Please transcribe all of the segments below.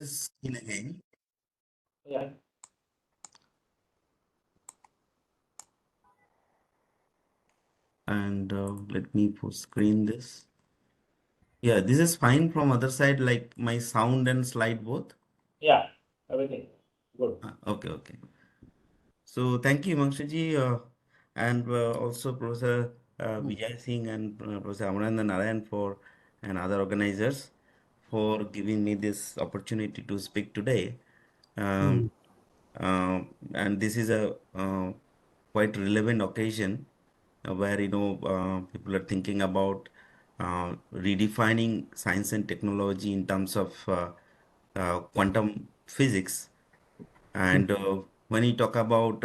Screen again, Yeah, and let me screen this. Yeah, this is fine from other side, like my sound and slide both. yeah, everything good. Okay. So thank you, Himanshu and also Professor Vijay Singh and Professor Amaranda Narayan for and other organizers for giving me this opportunity to speak today. Um, Mm, uh, and this is a quite relevant occasion where people are thinking about redefining science and technology in terms of quantum physics. mm, And when you talk about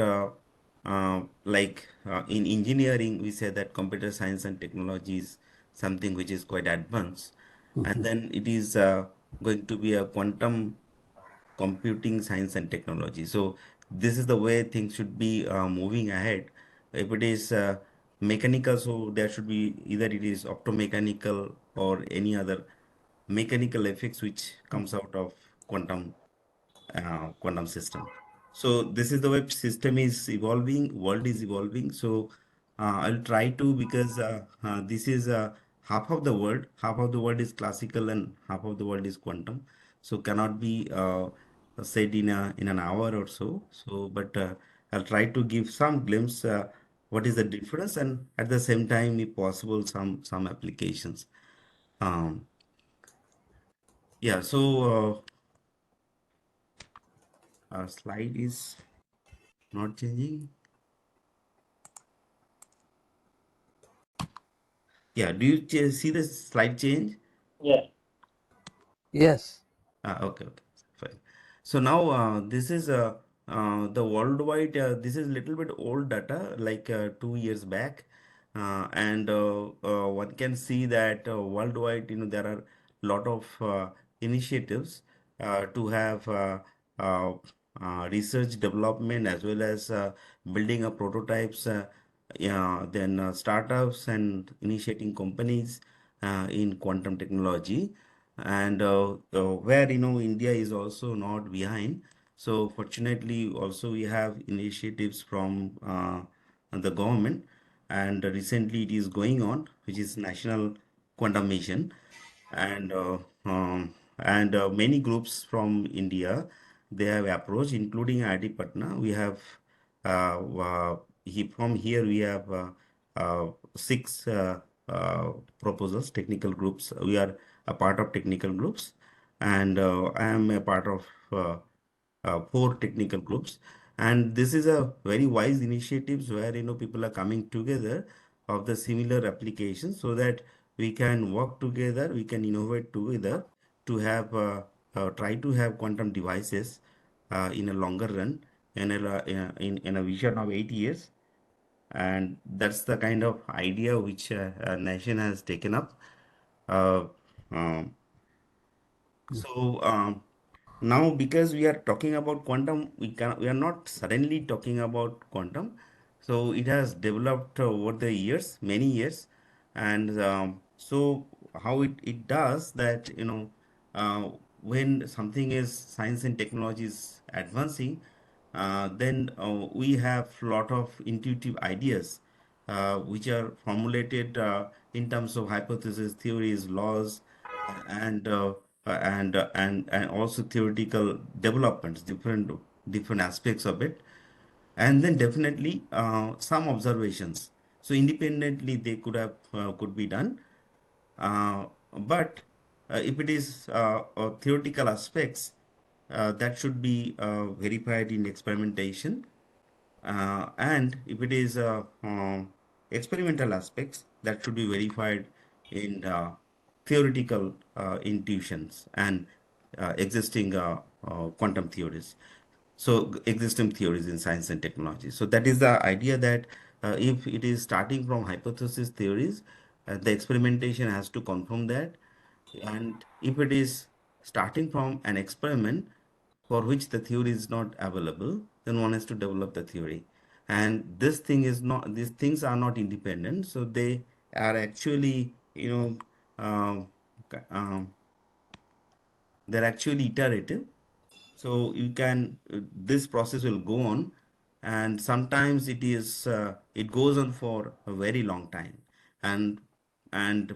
in engineering, we say that computer science and technology is something which is quite advanced, and then it is going to be a quantum computing science and technology. So this is the way things should be moving ahead. If it is mechanical, so there should be either it is optomechanical or any other mechanical effects which comes out of quantum system. So this is the way system is evolving, world is evolving. So I'll try to because this is half of the world is classical and half of the world is quantum. So cannot be said in an hour or so. So but I'll try to give some glimpse what is the difference and at the same time, if possible, some applications. Um, yeah. So our slide is not changing. Yeah, do you see the slide change? Yeah, yes. Okay, fine. So now this is the worldwide. This is little bit old data, like 2 years back, and one can see that worldwide, there are lot of initiatives to have uh, research development as well as building up prototypes. Yeah, then startups and initiating companies in quantum technology, and where India is also not behind. So fortunately, also we have initiatives from the government, and recently it is going on, which is National Quantum Mission, and many groups from India they have approached, including IIT Patna. We have from here we have six proposals, technical groups. We are a part of technical groups, and I am a part of four technical groups. And this is a very wise initiatives where people are coming together of the similar applications so that we can work together, we can innovate together to have try to have quantum devices in a longer run in a vision of 8 years. And that's the kind of idea which a nation has taken up. Uh, um, so now, because we are talking about quantum, we are not suddenly talking about quantum. So it has developed over the years, many years, and so how it does that, uh, when something is science and technology is advancing, then we have lot of intuitive ideas which are formulated in terms of hypothesis, theories, laws, and also theoretical developments, different aspects of it, and then definitely some observations. So independently they could be done, but if it is theoretical aspects, that should be verified in experimentation, and if it is experimental aspects, that should be verified in theoretical intuitions and existing quantum theories. So existing theories in science and technology. So that is the idea that if it is starting from hypothesis theories, the experimentation has to confirm that, and if it is starting from an experiment for which the theory is not available, then one has to develop the theory. And these things are not independent, so they are actually, um, they're actually iterative. So you can this process will go on, and sometimes it goes on for a very long time. And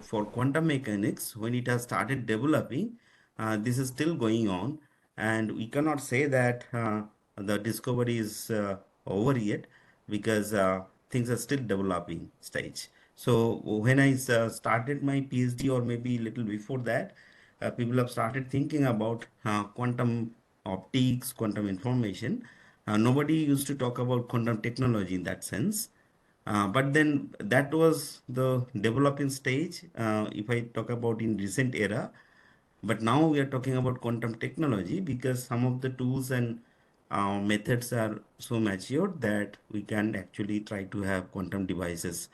for quantum mechanics, when it has started developing, this is still going on, and we cannot say that the discovery is over yet, because things are still developing stage. So when I started my PhD, or maybe a little before that, people have started thinking about quantum optics, quantum information. Nobody used to talk about quantum technology in that sense. But then that was the developing stage, if I talk about in recent era. But now we are talking about quantum technology, because some of the tools and methods are so matured that we can actually try to have quantum devices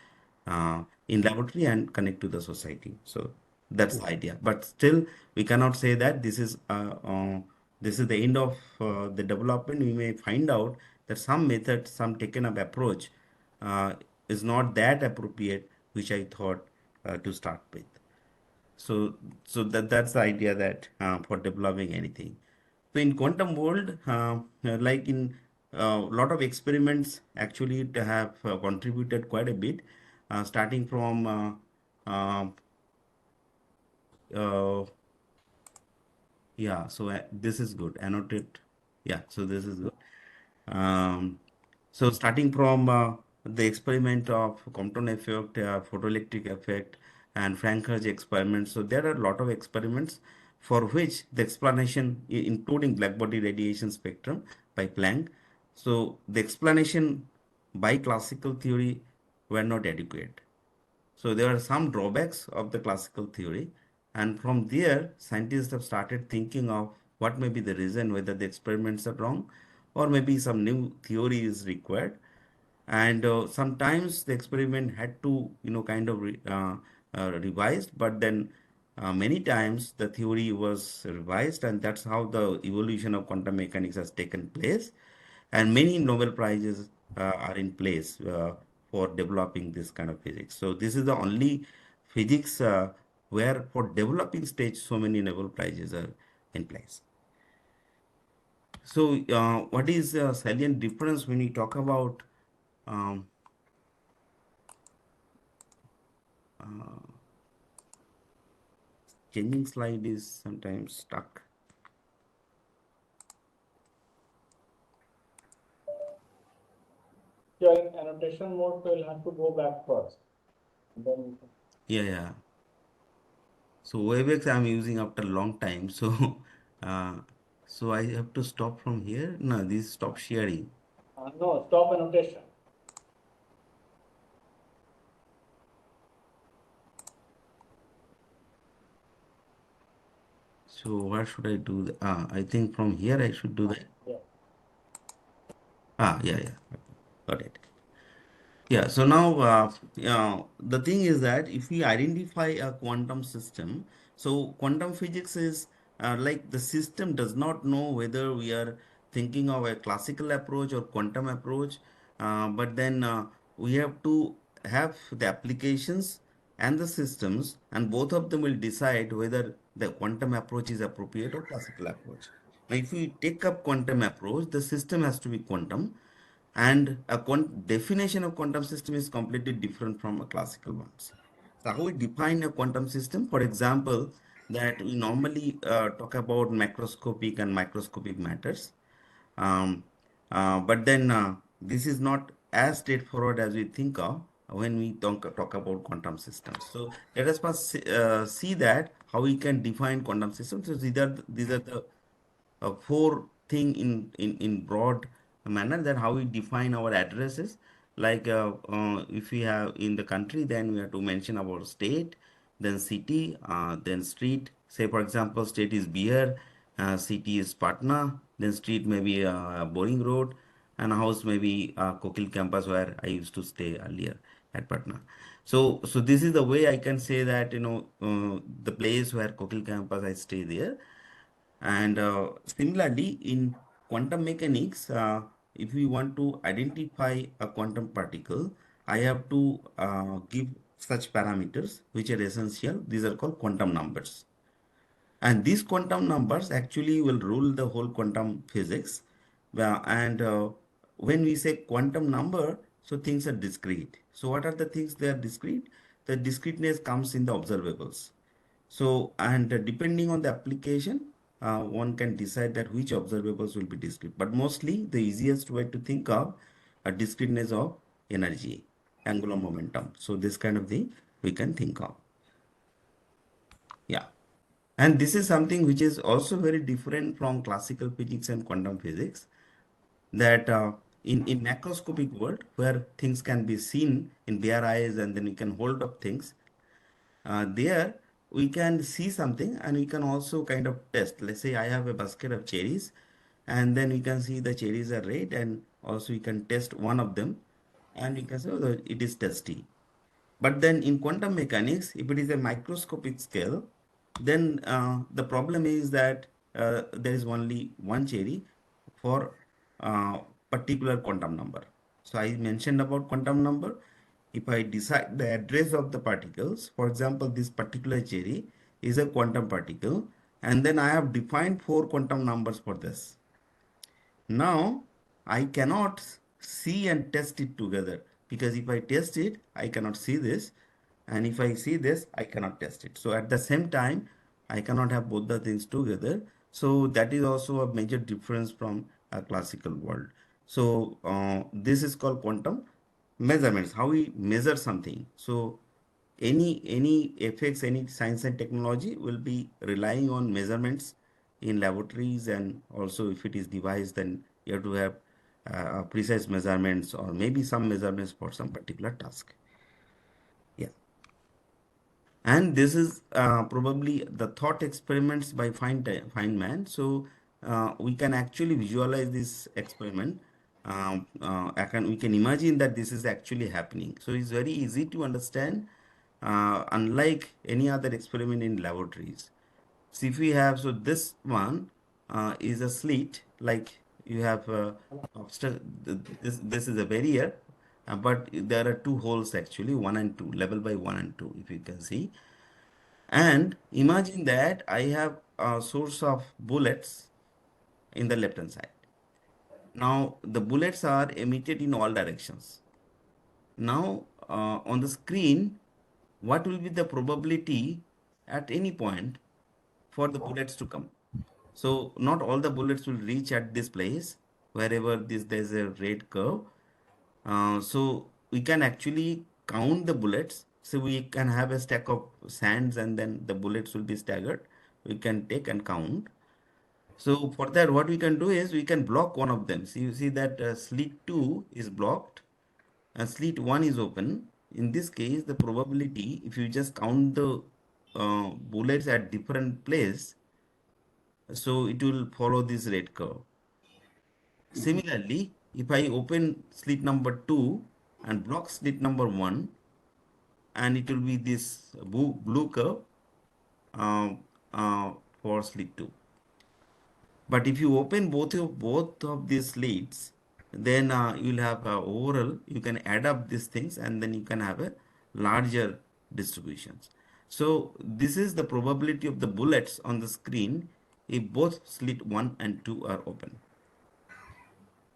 in laboratory and connect to the society. So that's the idea. But still, we cannot say that this is the end of the development. We may find out that some method, some taken up approach uh, is not that appropriate, which I thought to start with. So that's the idea that for developing anything. So in quantum world, like in a lot of experiments actually to have contributed quite a bit, starting from uh, uh, yeah. So this is good. Annotate. Yeah. So this is good. Um, so starting from the experiment of Compton effect, photoelectric effect, and Franker's experiment. So there are a lot of experiments for which the explanation, including blackbody radiation spectrum by Planck. So the explanation by classical theory were not adequate. So there are some drawbacks of the classical theory, and from there, scientists have started thinking of what may be the reason, whether the experiments are wrong, or maybe some new theory is required. And sometimes the experiment had to, kind of revised, but then many times the theory was revised, and that's how the evolution of quantum mechanics has taken place. And many Nobel Prizes are in place for developing this kind of physics. So this is the only physics where for developing stage so many Nobel Prizes are in place. So what is the salient difference when we talk about um, changing slide is sometimes stuck. You're in annotation mode, so you'll have to go back first. And then Yeah, yeah. So WebEx I'm using after a long time. So uh, so I have to stop from here. No, this stop sharing. no, stop annotation. So what should I do? I think from here I should do that. Yeah. Yeah, yeah. Got it. Yeah, so now the thing is that if we identify a quantum system, so quantum physics is like the system does not know whether we are thinking of a classical approach or quantum approach, but then we have to have the applications and the systems, and both of them will decide whether the quantum approach is appropriate or classical approach. Now, if we take up quantum approach, the system has to be quantum, and a definition of quantum system is completely different from a classical ones. So how we define a quantum system? For example, that we normally talk about macroscopic and microscopic matters. Um, but then this is not as straightforward as we think of when we talk about quantum systems. So let us first see that how we can define quantum systems. So these are the four thing in broad manner, that how we define our addresses. Like if we have in the country, then we have to mention our state, then city, then street. Say for example, state is Beer, city is Patna, then street may be Boring Road, and house may be Kokil campus, where I used to stay earlier at Patna. So this is the way I can say that, the place where Kokil campus I stay there. And similarly, in quantum mechanics, if we want to identify a quantum particle, I have to give such parameters which are essential. These are called quantum numbers. And these quantum numbers actually will rule the whole quantum physics. And when we say quantum number, so things are discrete. So what are the things that are discrete? The discreteness comes in the observables. So, and depending on the application, one can decide that which observables will be discrete. But mostly the easiest way to think of a discreteness of energy, angular momentum. So this kind of thing we can think of. Yeah. And this is something which is also very different from classical physics and quantum physics, that in macroscopic world where things can be seen in bare eyes and then you can hold up things, there we can see something and we can also kind of test. Let's say I have a basket of cherries and then we can see the cherries are red, and also we can test one of them and we can say, oh, it is tasty. But then in quantum mechanics, if it is a microscopic scale, then the problem is that there is only one cherry for particular quantum number. So I mentioned about quantum number. If I decide the address of the particles, for example, this particular cherry is a quantum particle, and then I have defined four quantum numbers for this. Now I cannot see and test it together, because if I test it, I cannot see this, and if I see this, I cannot test it. So at the same time, I cannot have both the things together. So that is also a major difference from a classical world. So this is called quantum measurements, how we measure something. So any effects, any science and technology will be relying on measurements in laboratories, and also if it is device, then you have to have precise measurements or maybe some measurements for some particular task. Yeah. And this is probably the thought experiments by Feynman. So we can actually visualize this experiment. We can imagine that this is actually happening. So it's very easy to understand, unlike any other experiment in laboratories. So if we have, so this one is a slit, like you have this is a barrier, but there are two holes actually, one and two, level by one and two, if you can see. And imagine that I have a source of bullets in the left hand side. Now the bullets are emitted in all directions. Now on the screen, what will be the probability at any point for the bullets to come? So not all the bullets will reach at this place, wherever there's a red curve. So we can actually count the bullets. So we can have a stack of sands and then the bullets will be staggered. We can take and count. So for that, what we can do is we can block one of them. So you see that slit 2 is blocked and slit 1 is open. In this case, the probability, if you just count the bullets at different place, so it will follow this red curve. Similarly, if I open slit number 2 and block slit number 1, and it will be this blue curve uh, uh, for slit 2. But if you open both of these slits, then you will have overall, you can add up these things and then you can have a larger distributions. So this is the probability of the bullets on the screen if both slit 1 and 2 are open.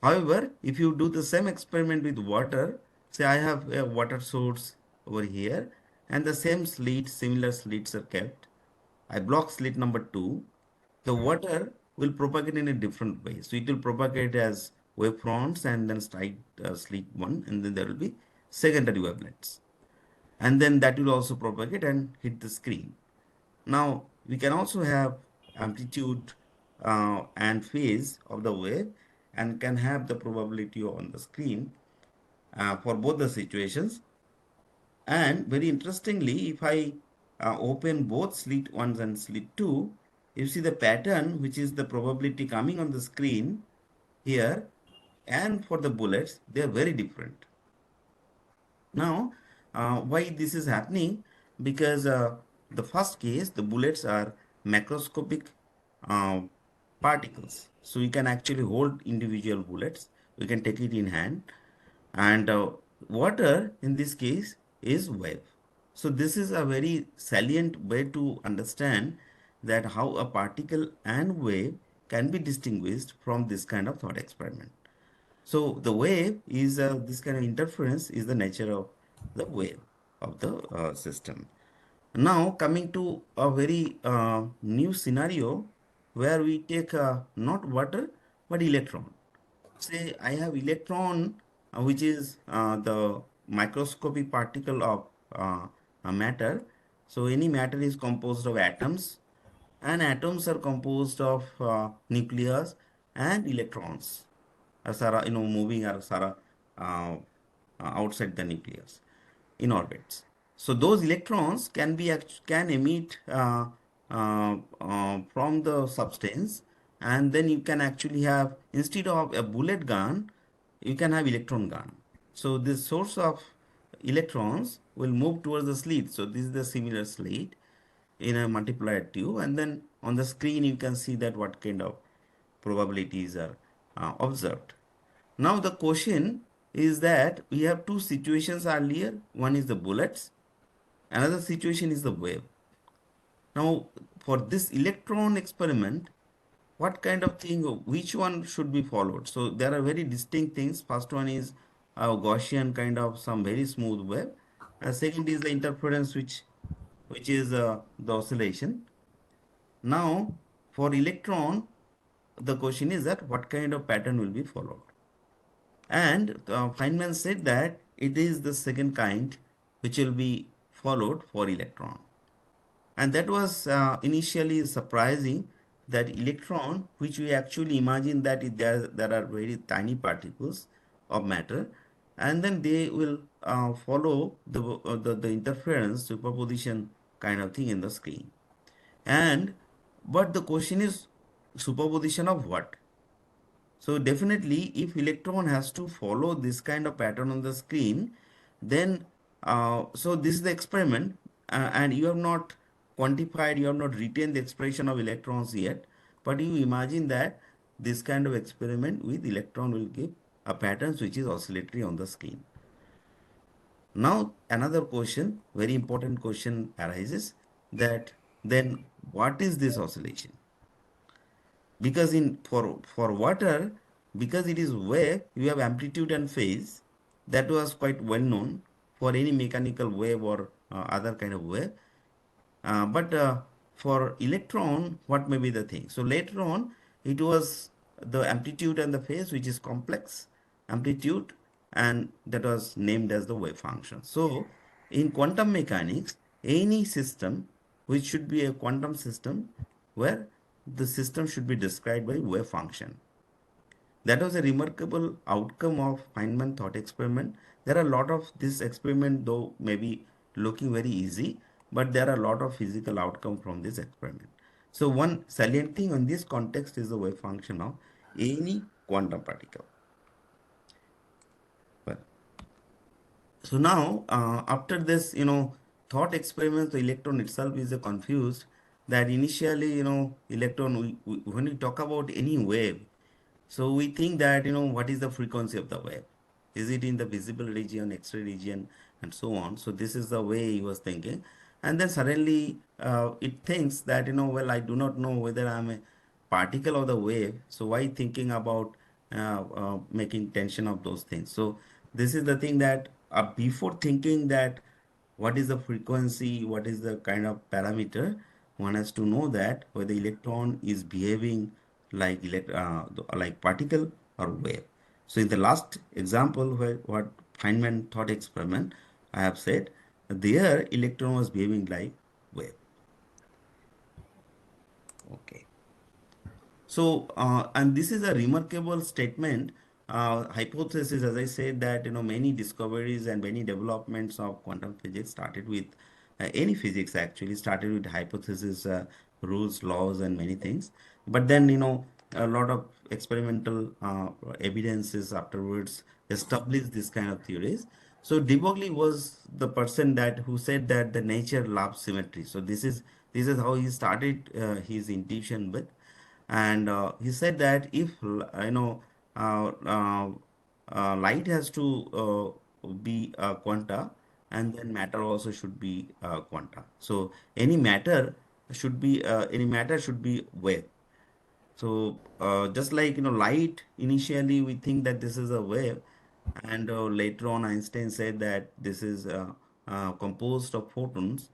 However, if you do the same experiment with water, say I have a water source over here and the same slits, similar slits are kept. I block slit number 2. The water will propagate in a different way. So it will propagate as wave fronts and then strike slit 1, and then there will be secondary wavelets. And then that will also propagate and hit the screen. Now, we can also have amplitude and phase of the wave, and can have the probability on the screen for both the situations. And very interestingly, if I open both slit 1 and slit 2, you see the pattern, which is the probability coming on the screen here, and for the bullets, they are very different. Now, why this is happening? Because the first case, the bullets are macroscopic uh, particles. So we can actually hold individual bullets. We can take it in hand. And water, in this case, is wave. So this is a very salient way to understand that how a particle and wave can be distinguished from this kind of thought experiment. So the wave is this kind of interference is the nature of the wave of the system. Now coming to a very new scenario where we take not water but electron. Say I have electron, which is the microscopic particle of a matter. So any matter is composed of atoms, and atoms are composed of nucleus and electrons, Sara, moving or Sara outside the nucleus in orbits. So those electrons can emit from the substance, and then you can actually have, instead of a bullet gun, you can have electron gun. So this source of electrons will move towards the slit. So this is the similar slit in a multiplier tube, and then on the screen you can see that what kind of probabilities are observed. Now the question is that we have two situations earlier. One is the bullets, another situation is the wave. Now for this electron experiment, what kind of thing, which one should be followed? So there are very distinct things. First one is a Gaussian kind of some very smooth wave. Second is the interference, which is the oscillation. Now for electron, the question is that what kind of pattern will be followed? And Feynman said that it is the second kind which will be followed for electron. And that was initially surprising, that electron, which we actually imagine that there are very tiny particles of matter, and then they will follow the interference superposition kind of thing in the screen. And but the question is, superposition of what? So definitely, if electron has to follow this kind of pattern on the screen, then so this is the experiment, and you have not quantified, you have not retained the expression of electrons yet, but you imagine that this kind of experiment with electron will give a pattern which is oscillatory on the screen. Now another question, very important question arises, that then what is this oscillation? Because in for water, because it is wave, you have amplitude and phase. That was quite well known for any mechanical wave or other kind of wave. But for electron, what may be the thing? So later on, it was the amplitude and the phase, which is complex amplitude, and that was named as the wave function. So in quantum mechanics, any system which should be a quantum system, where the system should be described by wave function. That was a remarkable outcome of Feynman thought experiment. There are a lot of this experiment, though maybe looking very easy, but there are a lot of physical outcome from this experiment. So one salient thing on this context is the wave function of any quantum particle. Well, so now, after this, thought experiment, the electron itself is confused, that initially, electron, when we talk about any wave, so we think that, what is the frequency of the wave? Is it in the visible region, X-ray region, and so on? So this is the way he was thinking. And then suddenly it thinks that, well, I do not know whether I'm a particle of the wave. So why thinking about making tension of those things? So this is the thing that before thinking that what is the frequency, what is the kind of parameter, one has to know that whether electron is behaving like like particle or wave. So in the last example, where what Feynman thought experiment, I have said there electron was behaving like wave. Okay. So, and this is a remarkable statement, hypothesis, as I said, that many discoveries and many developments of quantum physics started with any physics actually started with hypothesis, rules, laws, and many things. But then a lot of experimental evidences afterwards established this kind of theories. So de Broglie was the person that who said that the nature loves symmetry. So this is how he started his intuition with, and he said that if light has to be quanta, and then matter also should be quanta. So any matter should be any matter should be wave. So just like light, initially we think that this is a wave, and later on Einstein said that this is composed of photons,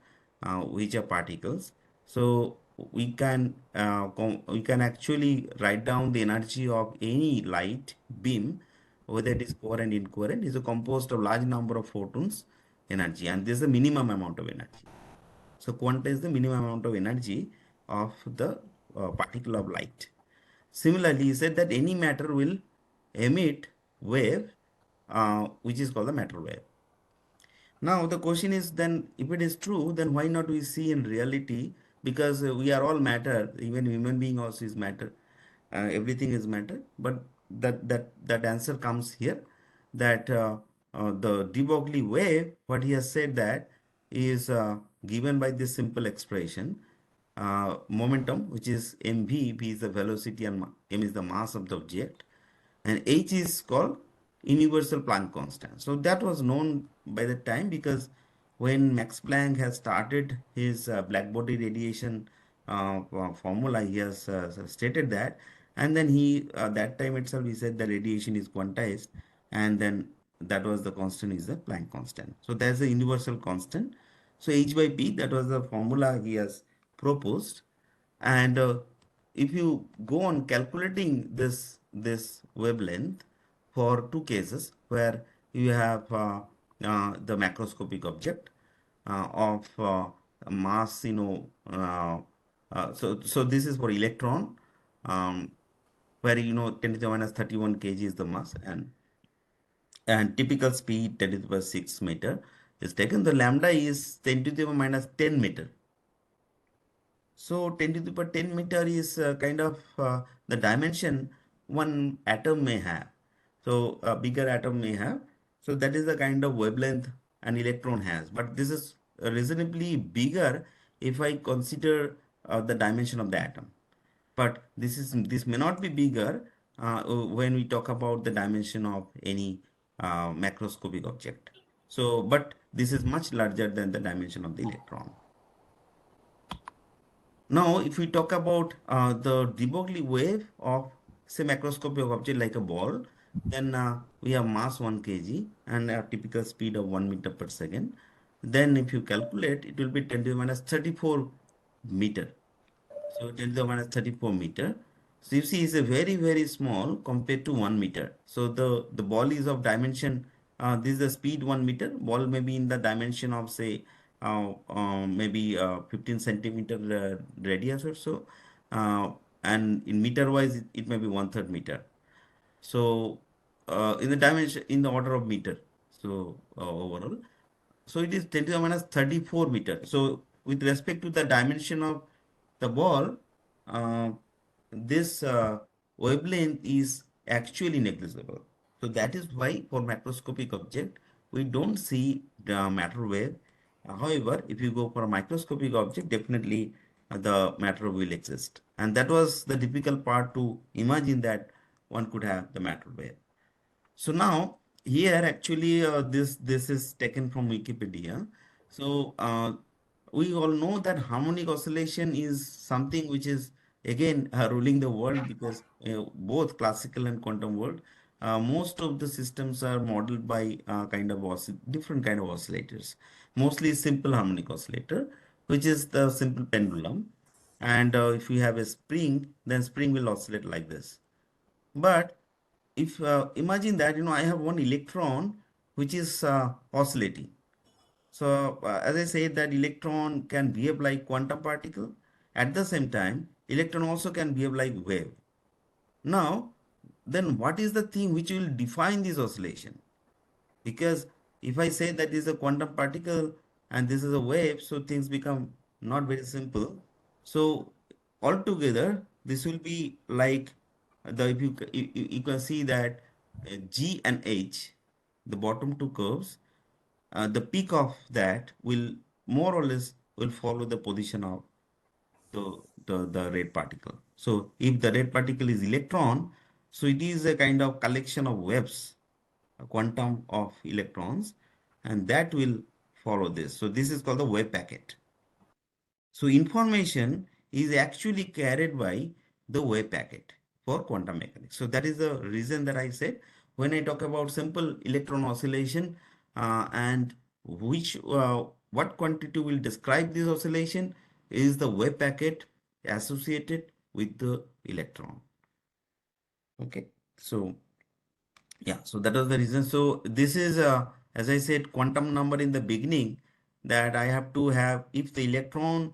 which are particles. So we can actually write down the energy of any light beam, whether it is coherent incoherent, is composed of large number of photons energy, and this is the minimum amount of energy. So quanta is the minimum amount of energy of the particle of light. Similarly, he said that any matter will emit wave, which is called the matter wave. Now the question is, then if it is true, then why not we see in reality? Because we are all matter, even human being also is matter. Everything is matter. But that answer comes here, that the de Broglie wave, what he has said that is given by this simple expression, momentum, which is mv, v is the velocity and m is the mass of the object, and h is called universal Planck constant. So that was known by the time, because when Max Planck has started his black body radiation formula, he has stated that, and then he that time itself he said the radiation is quantized, and then that was the constant is the Planck constant. So there's a universal constant. So h by p, that was the formula he has proposed, and if you go on calculating this wavelength for two cases where you have the macroscopic object of mass, so this is for electron, um, where 10 to the minus 31 kg is the mass, and typical speed 10 to the power 6 meter is taken. The lambda is 10 to the power minus 10 meter. So 10 to the power 10 meter is kind of the dimension one atom may have. So a bigger atom may have. So that is the kind of wavelength an electron has. But this is reasonably bigger if I consider the dimension of the atom. But this may not be bigger when we talk about the dimension of any macroscopic object. So, but this is much larger than the dimension of the electron. Now, if we talk about the de Broglie wave of, say, macroscopic object like a ball, then we have mass 1 kg and a typical speed of 1 meter per second. Then if you calculate, it will be 10 to the minus 34 meter. So 10 to the minus 34 meter. So you see, it's a very, very small compared to 1 meter. So the ball is of dimension, this is the speed 1 meter. Ball may be in the dimension of, say, maybe 15 centimeter radius or so. And in meter wise, it may be 1/3 meter. So in the dimension, in the order of meter. So overall, so it is 10 to the minus 34 meter. So with respect to the dimension of the ball, uh, this wavelength is actually negligible. So that is why for macroscopic object we don't see the matter wave. However, if you go for a microscopic object, definitely the matter will exist. And that was the difficult part, to imagine that one could have the matter wave. So now here actually this is taken from Wikipedia. So we all know that harmonic oscillation is something which is again ruling the world, because both classical and quantum world, most of the systems are modeled by kind of different kind of oscillators. Mostly simple harmonic oscillator, which is the simple pendulum, and if you have a spring, then spring will oscillate like this. But if imagine that I have one electron which is oscillating. So as I said, that electron can behave like quantum particle. At the same time, electron also can behave like wave. Now, then what is the thing which will define this oscillation? Because if I say that this is a quantum particle and this is a wave, so things become not very simple. So altogether, this will be like the if you can see that G and H, the bottom two curves, the peak of that will more or less will follow the position of the red particle. So if the red particle is electron, so it is a kind of collection of waves, a quantum of electrons, and that will follow this. So this is called the wave packet. So information is actually carried by the wave packet for quantum mechanics. So that is the reason that I said when I talk about simple electron oscillation and what quantity will describe this oscillation is the wave packet associated with the electron. Okay, so yeah, so that was the reason. So this is, as I said, quantum number in the beginning that I have to have if the electron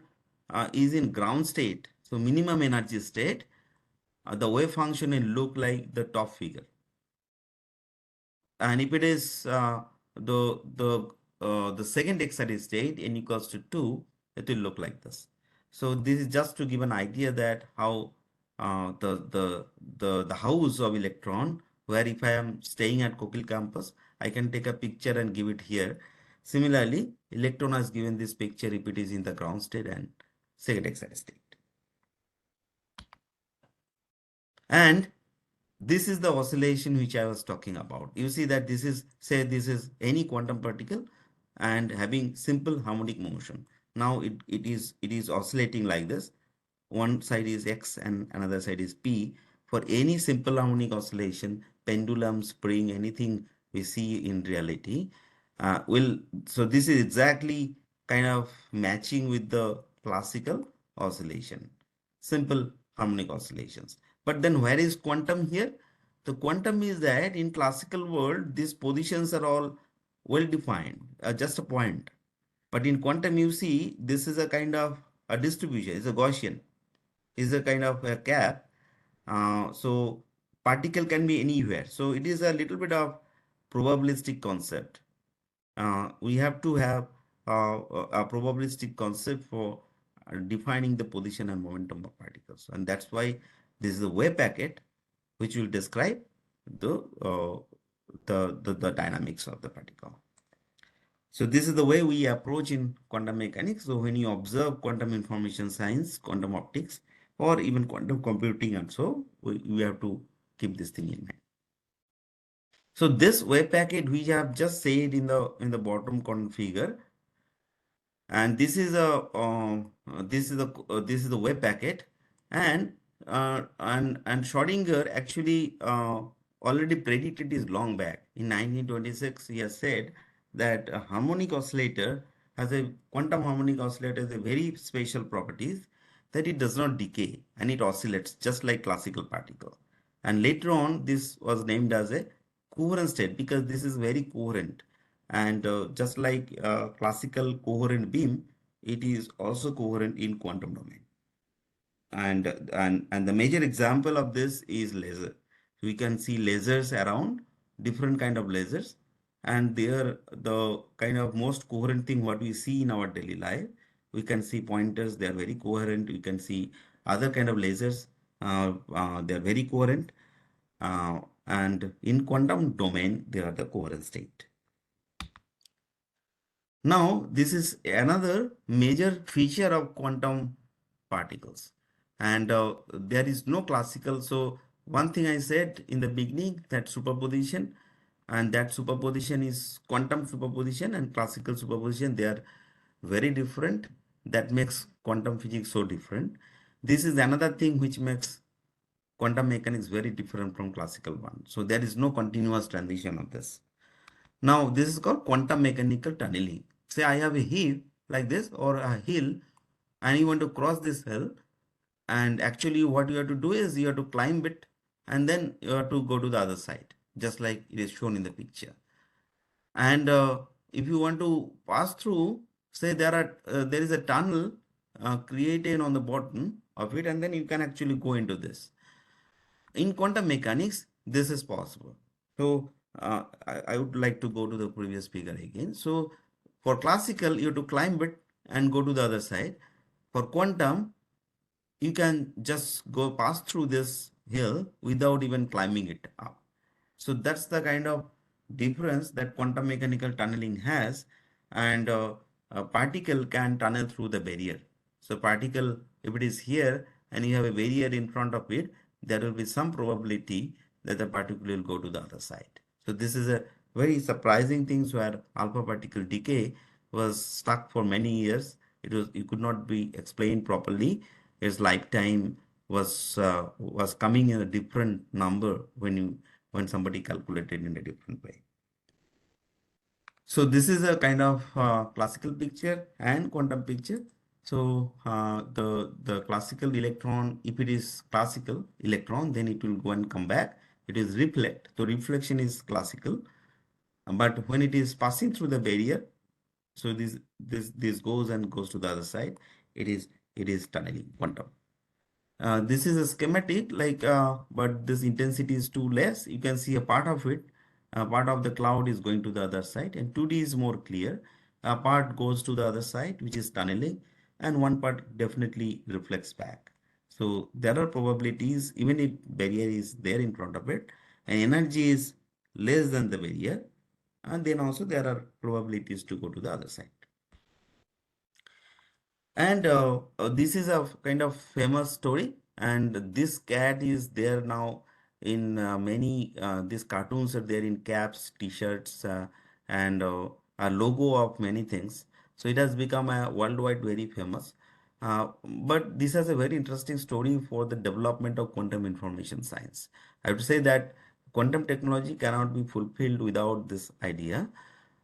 is in ground state, so minimum energy state, the wave function will look like the top figure. And if it is the second excited state n equals to 2, it will look like this. So this is just to give an idea that how the house of electron, where if I am staying at Kokil campus, I can take a picture and give it here. Similarly, electron has given this picture if it is in the ground state and second excited state. And this is the oscillation which I was talking about. You see that this is, say, this is any quantum particle and having simple harmonic motion. Now it is oscillating like this. One side is x and another side is p. For any simple harmonic oscillation, pendulum, spring, anything we see in reality, will so this is exactly kind of matching with the classical oscillation, simple harmonic oscillations. But then where is quantum here? The quantum is that in classical world, these positions are all well defined, just a point. But in quantum, you see, this is a kind of a distribution, it's a Gaussian, is a kind of a cap. So particle can be anywhere. So it is a little bit of probabilistic concept. We have to have a probabilistic concept for defining the position and momentum of particles. And that's why this is a wave packet which will describe the, the dynamics of the particle. So this is the way we approach in quantum mechanics. So when you observe quantum information science, quantum optics, or even quantum computing, and so we have to keep this thing in mind. So this wave packet which I have just said in the bottom configure, and this is the web packet, and and Schrodinger actually already predicted this long back in 1926. He has said that a harmonic oscillator has a quantum harmonic oscillator has a very special properties that it does not decay and it oscillates just like classical particle. And later on, this was named as a coherent state because this is very coherent. And just like classical coherent beam, it is also coherent in quantum domain. And the major example of this is laser. We can see lasers around, different kind of lasers, and they are the kind of most coherent thing what we see in our daily life. We can see pointers, they are very coherent. We can see other kind of lasers, they are very coherent. And in quantum domain, they are the coherent state. Now, this is another major feature of quantum particles, and there is no classical. So, one thing I said in the beginning that superposition, and that superposition is quantum superposition and classical superposition, they are very different. That makes quantum physics so different. This is another thing which makes quantum mechanics very different from classical one. So, there is no continuous transition of this. Now, this is called quantum mechanical tunneling. Say I have a hill like this or a hill and you want to cross this hill, and actually what you have to do is you have to climb it and then you have to go to the other side, just like it is shown in the picture. And if you want to pass through, say there is a tunnel created on the bottom of it, and then you can actually go into this. In quantum mechanics, this is possible. So I would like to go to the previous figure again. So for classical, you have to climb it and go to the other side. For quantum, you can just go pass through this hill without even climbing it up. So that's the kind of difference that quantum mechanical tunneling has, and a particle can tunnel through the barrier. So particle, if it is here and you have a barrier in front of it, there will be some probability that the particle will go to the other side. So this is a very surprising thing where alpha particle decay was stuck for many years, it could not be explained properly. Its lifetime was coming in a different number when somebody calculated in a different way. So this is a kind of classical picture and quantum picture. So the classical electron, if it is classical electron, then it will go and come back. It is reflect. So reflection is classical, but when it is passing through the barrier, so this goes and goes to the other side. It is it is tunneling quantum. This is a schematic, but this intensity is too less. You can see a part of it, a part of the cloud is going to the other side, and 2D is more clear. A part goes to the other side, which is tunneling, and one part definitely reflects back. So there are probabilities, even if barrier is there in front of it, and energy is less than the barrier, and then also there are probabilities to go to the other side. And this is a kind of famous story. And this cat is there now in many, these cartoons are there in caps, t-shirts, and a logo of many things. So it has become a worldwide very famous. But this has a very interesting story for the development of quantum information science. I have to say that quantum technology cannot be fulfilled without this idea.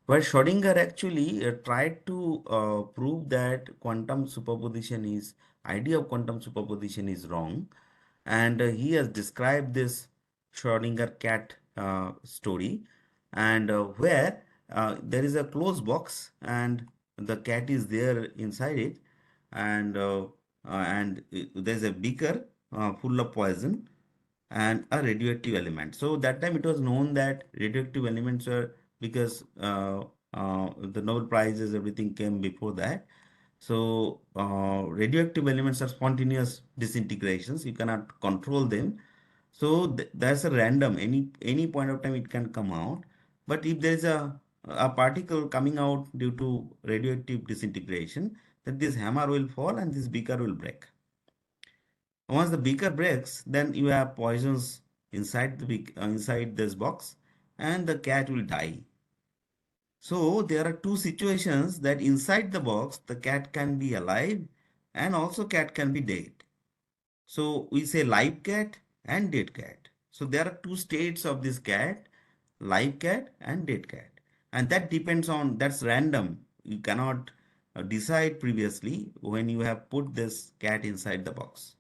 But Schrodinger actually tried to prove that quantum superposition is idea of quantum superposition is wrong, and he has described this Schrodinger cat story, and where there is a closed box and the cat is there inside it, and there's a beaker full of poison and a radioactive element. So that time it was known that radioactive elements were because the Nobel Prizes, everything came before that. So radioactive elements are spontaneous disintegrations. You cannot control them. So that's a random. Any point of time it can come out. But if there is a particle coming out due to radioactive disintegration, then this hammer will fall and this beaker will break. Once the beaker breaks, then you have poisons inside inside this box, and the cat will die. So there are two situations that inside the box the cat can be alive, and also cat can be dead. So we say live cat and dead cat. So there are two states of this cat, live cat and dead cat, and that depends on that's random. You cannot decide previously when you have put this cat inside the box.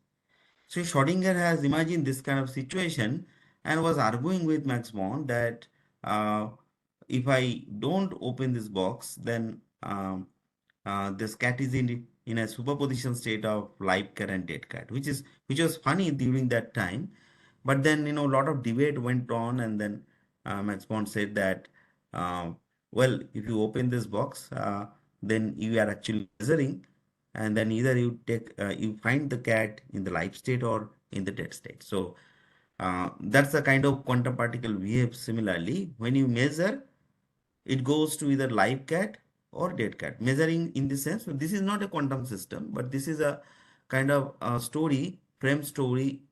So Schrodinger has imagined this kind of situation and was arguing with Max Born that uh, if I don't open this box, then this cat is in a superposition state of live cat and dead cat, which was funny during that time. But then a lot of debate went on, and then Max Born said that uh, well, if you open this box, then you are actually measuring, and then either you find the cat in the live state or in the dead state. So that's the kind of quantum particle behaves similarly. When you measure, it goes to either live cat or dead cat. Measuring in this sense, so this is not a quantum system, but this is a kind of story, frame story,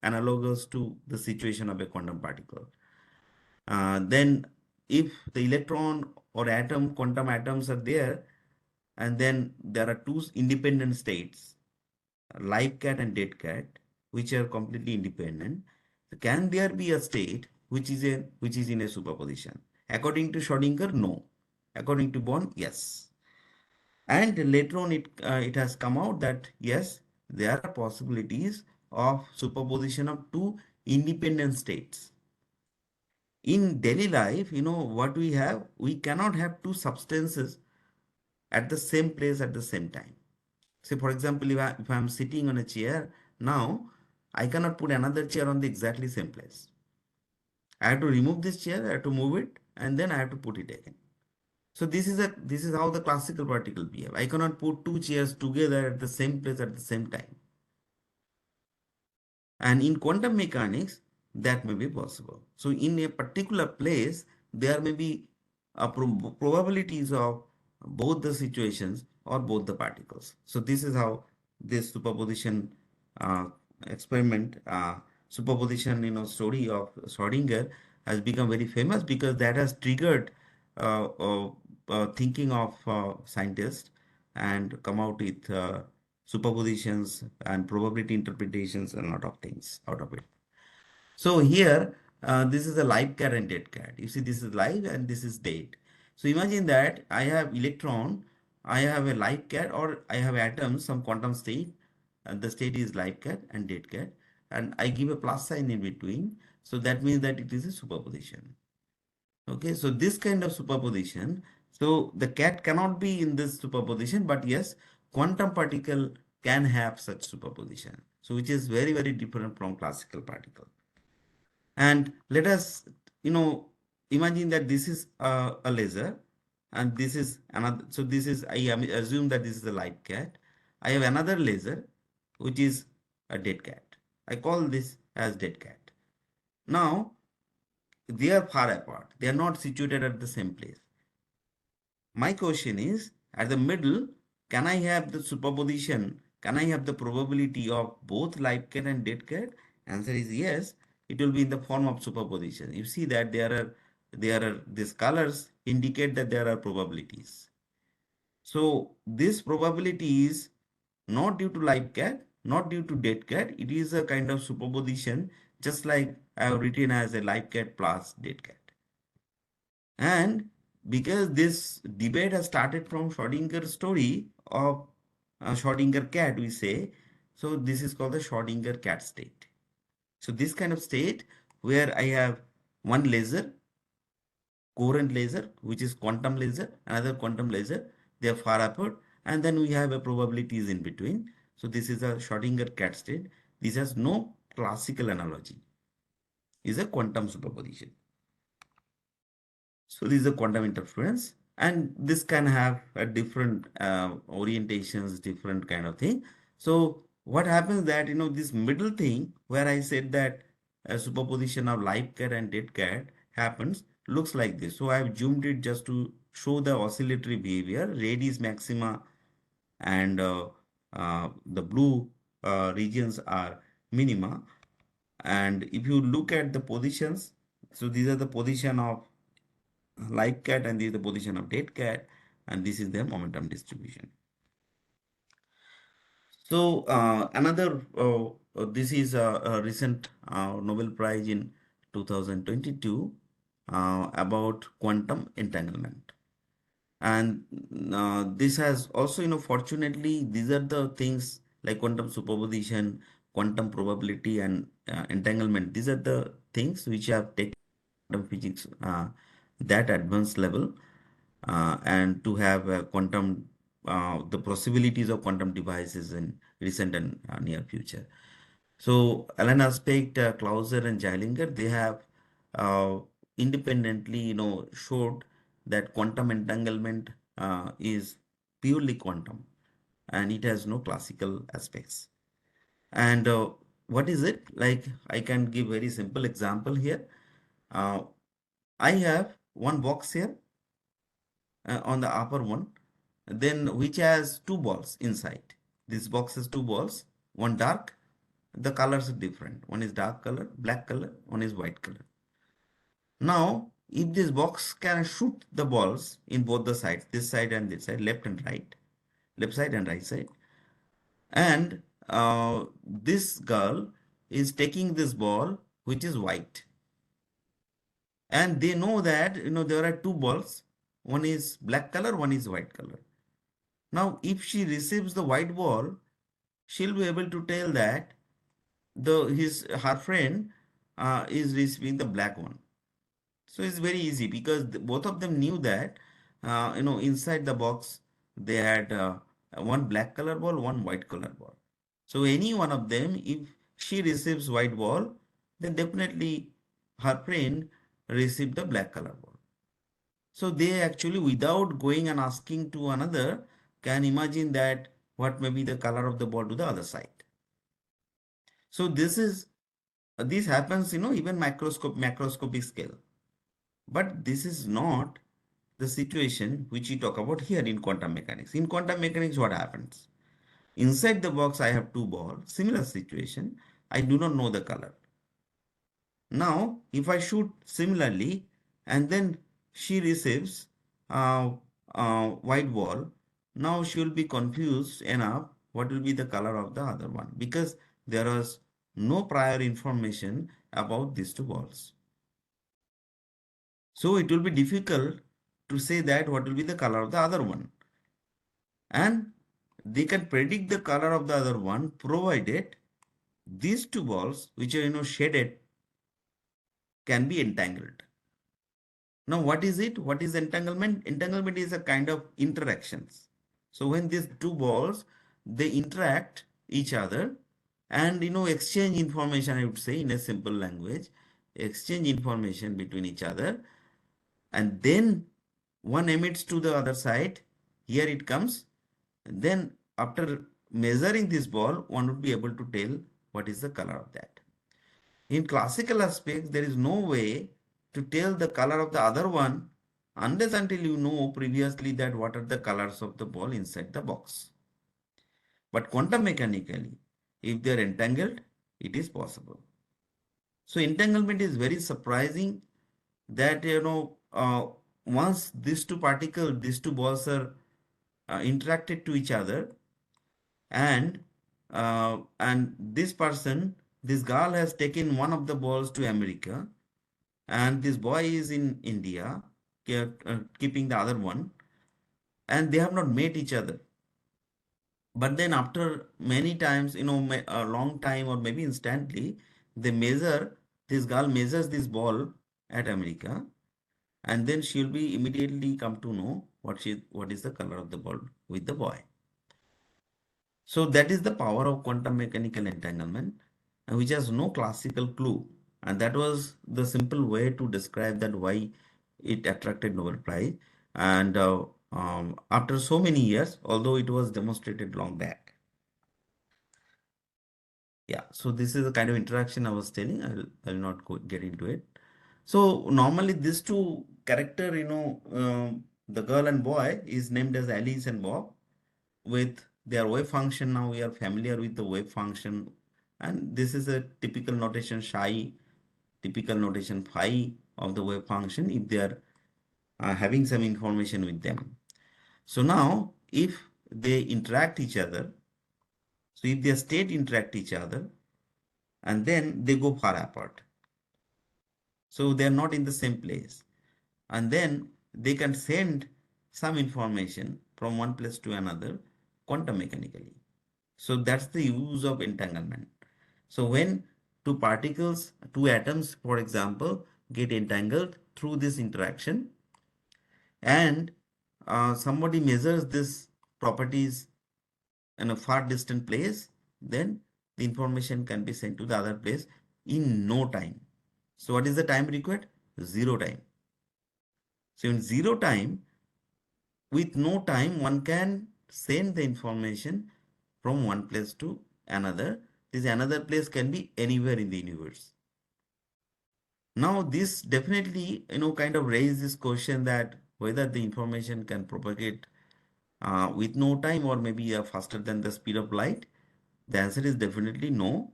analogous to the situation of a quantum particle. Then if the electron or atom, quantum atoms are there, and then there are two independent states, live cat and dead cat, which are completely independent. Can there be a state which is in a superposition? According to Schrodinger, no. According to Born, yes. And later on, it has come out that yes, there are possibilities of superposition of two independent states. In daily life, what we have, we cannot have two substances at the same place at the same time. Say, for example, if I'm sitting on a chair now, I cannot put another chair on the exactly same place. I have to remove this chair, I have to move it, and then I have to put it again. So this is how the classical particle behave. I cannot put two chairs together at the same place at the same time. And in quantum mechanics, that may be possible. So in a particular place, there may be probabilities of both the situations or both the particles. So this is how this superposition uh, experiment, superposition, story of Schrodinger has become very famous because that has triggered uh, uh, thinking of scientists. and come out with superpositions and probability interpretations and a lot of things out of it. So here, this is a live cat and dead cat. You see, this is live and this is dead. So imagine that I have electron, I have a live cat, or I have atoms, some quantum state, and the state is live cat and dead cat, and I give a plus sign in between. So that means that it is a superposition. Okay, so this kind of superposition, so the cat cannot be in this superposition, but yes, quantum particle can have such superposition. So which is very, very different from classical particle. And let us, imagine that this is a laser and this is another. So this is, assume that this is a live cat. I have another laser, which is a dead cat. I call this as dead cat. Now, they are far apart. They are not situated at the same place. My question is, at the middle, can I have the superposition? Can I have the probability of both live cat and dead cat? Answer is yes. It will be in the form of superposition. You see that these colors indicate that there are probabilities. So this probability is not due to live cat, not due to dead cat. It is a kind of superposition, just like I have written as a live cat plus dead cat. And because this debate has started from Schrödinger's story of Schrödinger cat, we say, so this is called the Schrödinger cat state. So this kind of state where I have one laser, coherent laser, which is quantum laser, another quantum laser, they are far apart, and then we have a probabilities in between. So this is a Schrödinger cat state. This has no classical analogy. Is a quantum superposition. So this is a quantum interference, and this can have a different orientations, different kind of thing. So what happens that, this middle thing where I said that a superposition of live cat and dead cat happens looks like this. So I have zoomed it just to show the oscillatory behavior. Red is maxima and the blue regions are minima. And if you look at the positions, so these are the position of live cat and this is the position of dead cat, and this is their momentum distribution. So another this is a recent Nobel Prize in 2022 about quantum entanglement. And this has also, fortunately, these are the things like quantum superposition, quantum probability, and entanglement. These are the things which have taken quantum physics that advanced level, and to have quantum, the possibilities of quantum devices in recent and near future. So Alan Aspect, Clauser, and Zeilinger, they have uh, independently, showed that quantum entanglement is purely quantum, and it has no classical aspects. And what is it? Like, I can give very simple example here. Uh, I have one box here on the upper one, then which has two balls inside. This box has two balls, one dark, the colors are different. One is dark color, black color, one is white color. Now, if this box can shoot the balls in both the sides, this side and this side, left and right, left side and right side, and this girl is taking this ball which is white, and they know that there are two balls, one is black color, one is white color. Now, if she receives the white ball, she'll be able to tell that her friend is receiving the black one. So it's very easy because both of them knew that inside the box they had one black color ball, one white color ball. So any one of them, if she receives white ball, then definitely her friend received the black color ball. So they actually, without going and asking to another, can imagine that what may be the color of the ball to the other side. So this happens, even macroscopic scale. But this is not the situation which we talk about here in quantum mechanics. In quantum mechanics, what happens? Inside the box, I have two balls, similar situation. I do not know the color. Now, if I shoot similarly, and then she receives white ball, Now she will be confused enough what will be the color of the other one, because there was no prior information about these two balls. So it will be difficult to say that what will be the color of the other one. And they can predict the color of the other one provided these two balls, which are shaded, can be entangled. Now, what is it? What is entanglement? Entanglement is a kind of interactions. So when these two balls, they interact each other and exchange information, I would say in a simple language, exchange information between each other, and then one emits to the other side. Here it comes. Then after measuring this ball, one would be able to tell what is the color of that. In classical aspects, there is no way to tell the color of the other one unless until you know previously that what are the colors of the ball inside the box. But quantum mechanically, if they are entangled, it is possible. So entanglement is very surprising that once these two particles, these two balls are interacted to each other, and this person, this girl has taken one of the balls to America, and this boy is in India, keeping the other one, and they have not met each other. But then after many times, a long time or maybe instantly, they measure, this girl measures this ball at America, and then she'll be immediately come to know what is the color of the ball with the boy. So that is the power of quantum mechanical entanglement, which has no classical clue. And that was the simple way to describe that why it attracted Nobel Prize. And after so many years, although it was demonstrated long back. Yeah, so this is the kind of interaction I was telling. I'll not get into it. So normally these two character, the girl and boy is named as Alice and Bob. With their wave function, now we are familiar with the wave function, and this is a typical notation psi, typical notation phi of the wave function if they are having some information with them. So now if they interact each other, so if their state interact each other and then they go far apart, so they are not in the same place, and then they can send some information from one place to another quantum mechanically. So that's the use of entanglement. So when two particles, two atoms, for example, get entangled through this interaction, and somebody measures this properties in a far distant place, then the information can be sent to the other place in no time. So what is the time required? Zero time. So in zero time, with no time, one can send the information from one place to another. This another place can be anywhere in the universe. Now this definitely kind of raises this question that whether the information can propagate with no time or maybe faster than the speed of light. The answer is definitely no,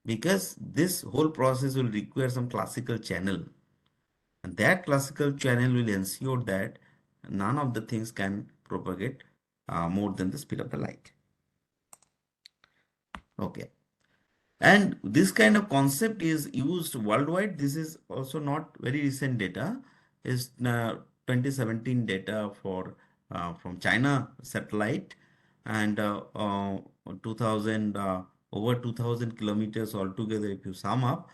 because this whole process will require some classical channel, and that classical channel will ensure that none of the things can propagate more than the speed of the light. Okay. And this kind of concept is used worldwide. This is also not very recent data. It's 2017 data for from China satellite, and 2000 over 2000 kilometers altogether. If you sum up,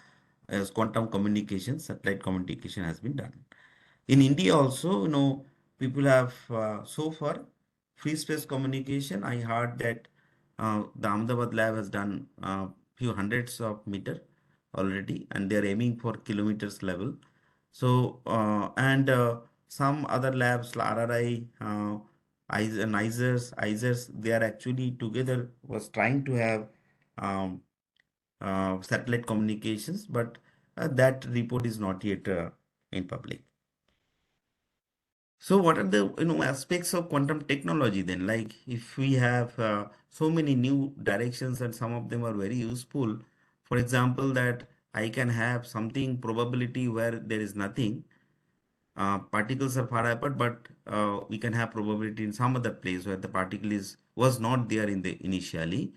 as quantum communication, satellite communication has been done. In India also, people have so far free space communication. I heard that the Ahmedabad lab has done few hundreds of meter already, and they are aiming for kilometers level. So and some other labs, RRI, ISERS, they are actually together was trying to have um, satellite communications, but that report is not yet in public. So what are the aspects of quantum technology then? Like if we have so many new directions and some of them are very useful. For example, that I can have something probability where there is nothing, particles are far apart, but we can have probability in some other place where the particle is was not there in the initially,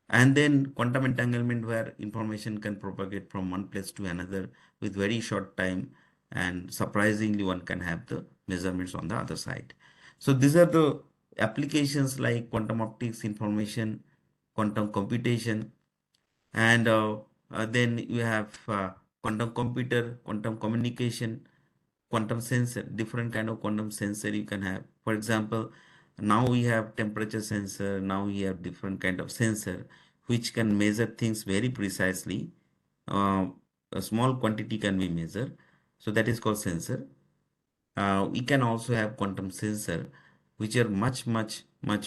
and then quantum entanglement where information can propagate from one place to another with very short time, and surprisingly one can have the measurements on the other side. So these are the applications like quantum optics, information, quantum computation, and then you have quantum computer, quantum communication, quantum sensor, different kind of quantum sensor you can have. For example, now we have temperature sensor, now we have different kind of sensor which can measure things very precisely. uh, a small quantity can be measured, so that is called sensor. We can also have quantum sensor which are much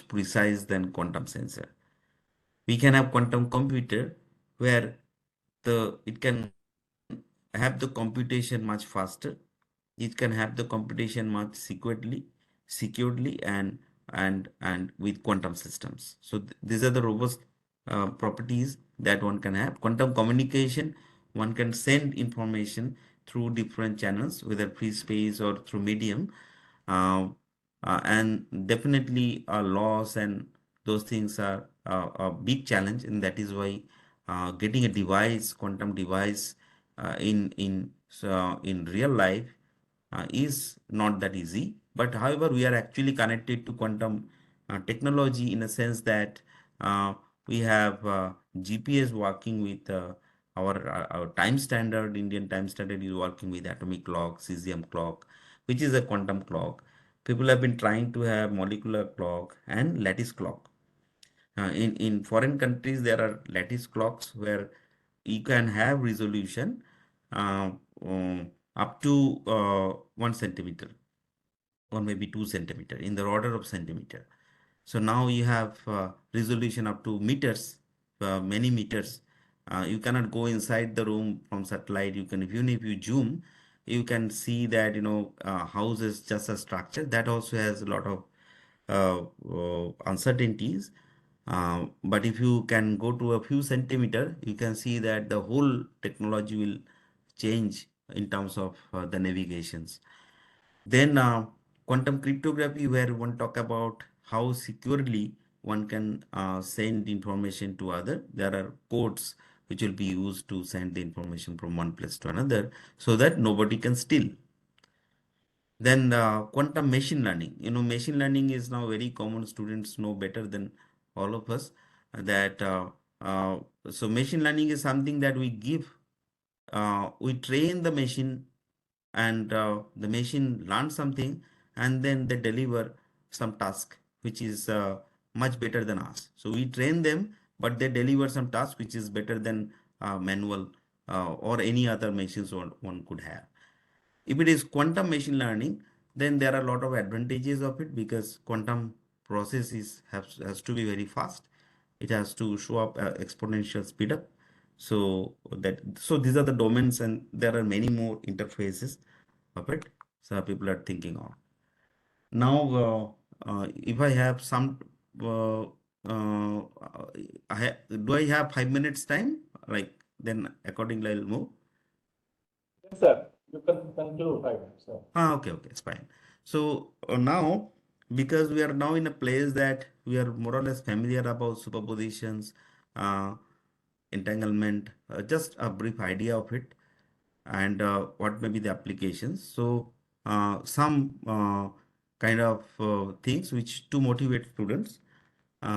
precise than quantum sensor. We can have quantum computer where the it can have the computation much faster. It can have the computation much securely, and with quantum systems. So these are the robust properties that one can have. Quantum communication, one can send information through different channels, whether free space or through medium. uh, and definitely laws and those things are a big challenge, and that is why getting a device, quantum device, in real life is not that easy. But however, we are actually connected to quantum technology in a sense that uh, we have GPS working with our time standard. Indian time standard is working with atomic clock, cesium clock, which is a quantum clock. People have been trying to have molecular clock and lattice clock. In foreign countries, there are lattice clocks where you can have resolution uh, up to 1 centimeter or maybe 2 centimeter, in the order of centimeter. So now you have resolution up to meters, many meters. You cannot go inside the room from satellite. You can, even if you zoom, you can see that house is just a structure that also has a lot of uncertainties. But if you can go to a few centimeter, you can see that the whole technology will change in terms of the navigations. Then quantum cryptography, where one talk about how securely one can send information to other. There are codes which will be used to send the information from one place to another so that nobody can steal. Then quantum machine learning. Machine learning is now very common. Students know better than all of us that uh, so machine learning is something that we train the machine, and the machine learns something, and then they deliver some task which is much better than us. So we train them, but they deliver some task which is better than manual or any other machines one could have. If it is quantum machine learning, then there are a lot of advantages of it, because quantum process has to be very fast. It has to show up exponential speed up. So these are the domains, and there are many more interfaces of it. So people are thinking of. Now, if I have some, do I have 5 minutes time? Like, then accordingly I'll move. Yes, sir. You can conclude, right, sir. Okay, it's fine. So now, because we are now in a place that we are more or less familiar about superpositions, uh, entanglement, just a brief idea of it, and what may be the applications. So some kind of things which to motivate students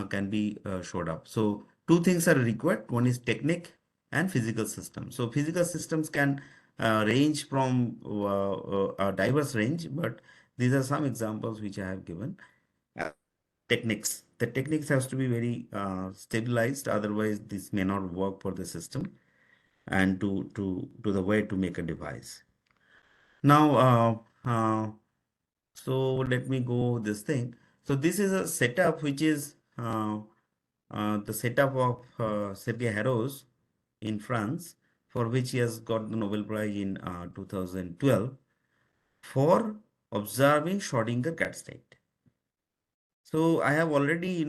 can be showed up. So two things are required. One is technique and physical system. So physical systems can range from a diverse range, but these are some examples which I have given. Techniques. The techniques has to be very stabilized, otherwise this may not work for the system and to the way to make a device. Now, so let me go this thing. So this is a setup which is the setup of Sergei Haros in France, for which he has got the Nobel Prize in 2012 for observing Schrodinger cat state. So I have already,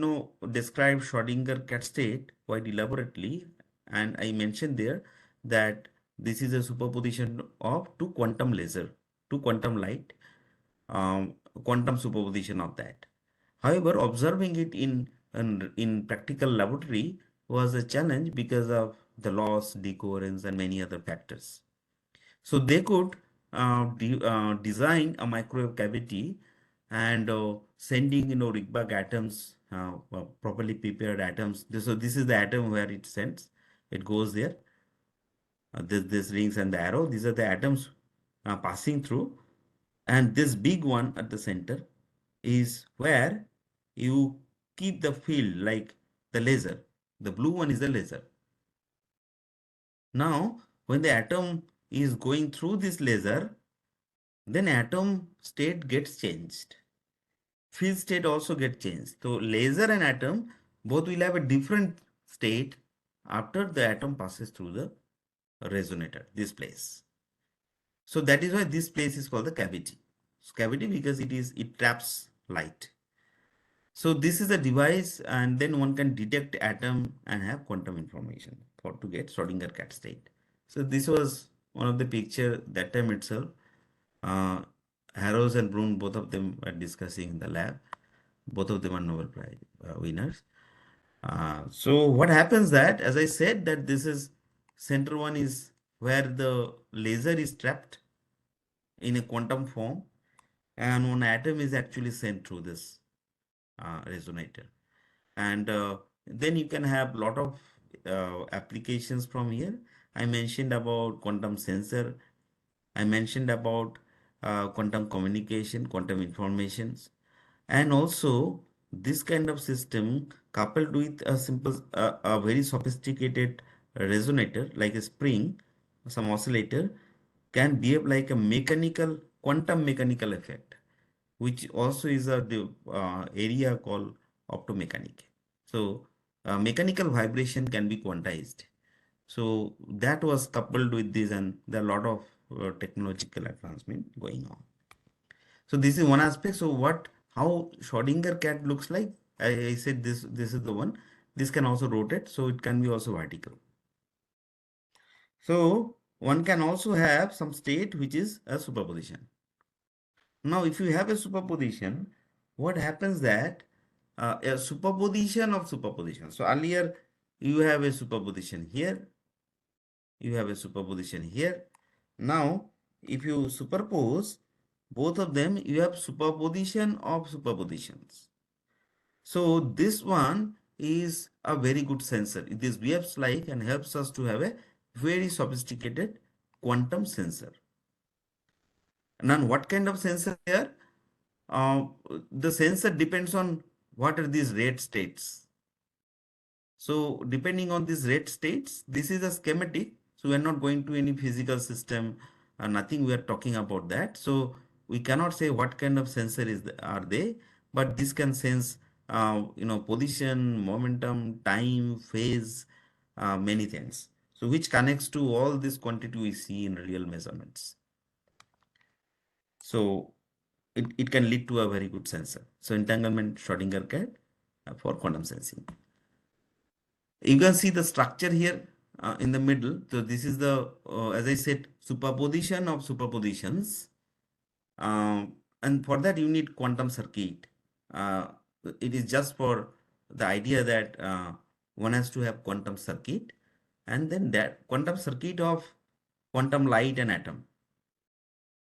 described Schrodinger cat state quite elaborately, and I mentioned there that this is a superposition of two quantum laser, to quantum light, quantum superposition of that. However, observing it in practical laboratory was a challenge because of the loss, decoherence, and many other factors. So they could design a microwave cavity and sending Rydberg atoms, properly prepared atoms. So this is the atom where it sends. It goes there. This rings and the arrow. These are the atoms passing through, and this big one at the center is where you keep the field like the laser. The blue one is the laser. Now, when the atom is going through this laser, then atom state gets changed. Field state also gets changed. So laser and atom both will have a different state after the atom passes through the resonator, this place. So that is why this place is called the cavity. So cavity because it traps light. So this is a device, and then one can detect atom and have quantum information for to get Schrodinger cat state. So this was one of the picture that time itself. Uh, Harrows and Brun, both of them were discussing in the lab. Both of them are Nobel Prize winners. So what happens that, as I said, that this is center one is where the laser is trapped in a quantum form, and one atom is actually sent through this resonator. And then you can have a lot of applications from here. I mentioned about quantum sensor. I mentioned about quantum communication, quantum informations, and also this kind of system coupled with a simple, a very sophisticated resonator like a spring, some oscillator can behave like a mechanical, quantum mechanical effect, which also is the area called optomechanic. So mechanical vibration can be quantized. So that was coupled with this, and there are a lot of technological advancement going on. So this is one aspect. So how Schrodinger cat looks like? I said this is the one. This can also rotate, so it can be also vertical. So one can also have some state which is a superposition. Now, if you have a superposition, what happens that a superposition of superposition. So earlier you have a superposition here, you have a superposition here. Now, if you superpose both of them, you have superposition of superpositions. So this one is a very good sensor. This behaves like and helps us to have a very sophisticated quantum sensor. Now, what kind of sensor here? Uh, the sensor depends on what are these rate states. So depending on these rate states, this is a schematic. So we are not going to any physical system, nothing we are talking about that. So we cannot say what kind of sensor are they, but this can sense, position, momentum, time, phase, many things. So which connects to all this quantity we see in real measurements. So it can lead to a very good sensor. So entanglement Schrodinger cat for quantum sensing. You can see the structure here in the middle. So this is the, as I said, superposition of superpositions. And for that you need quantum circuit. Uh, it is just for the idea that one has to have quantum circuit, and then that quantum circuit of quantum light and atom.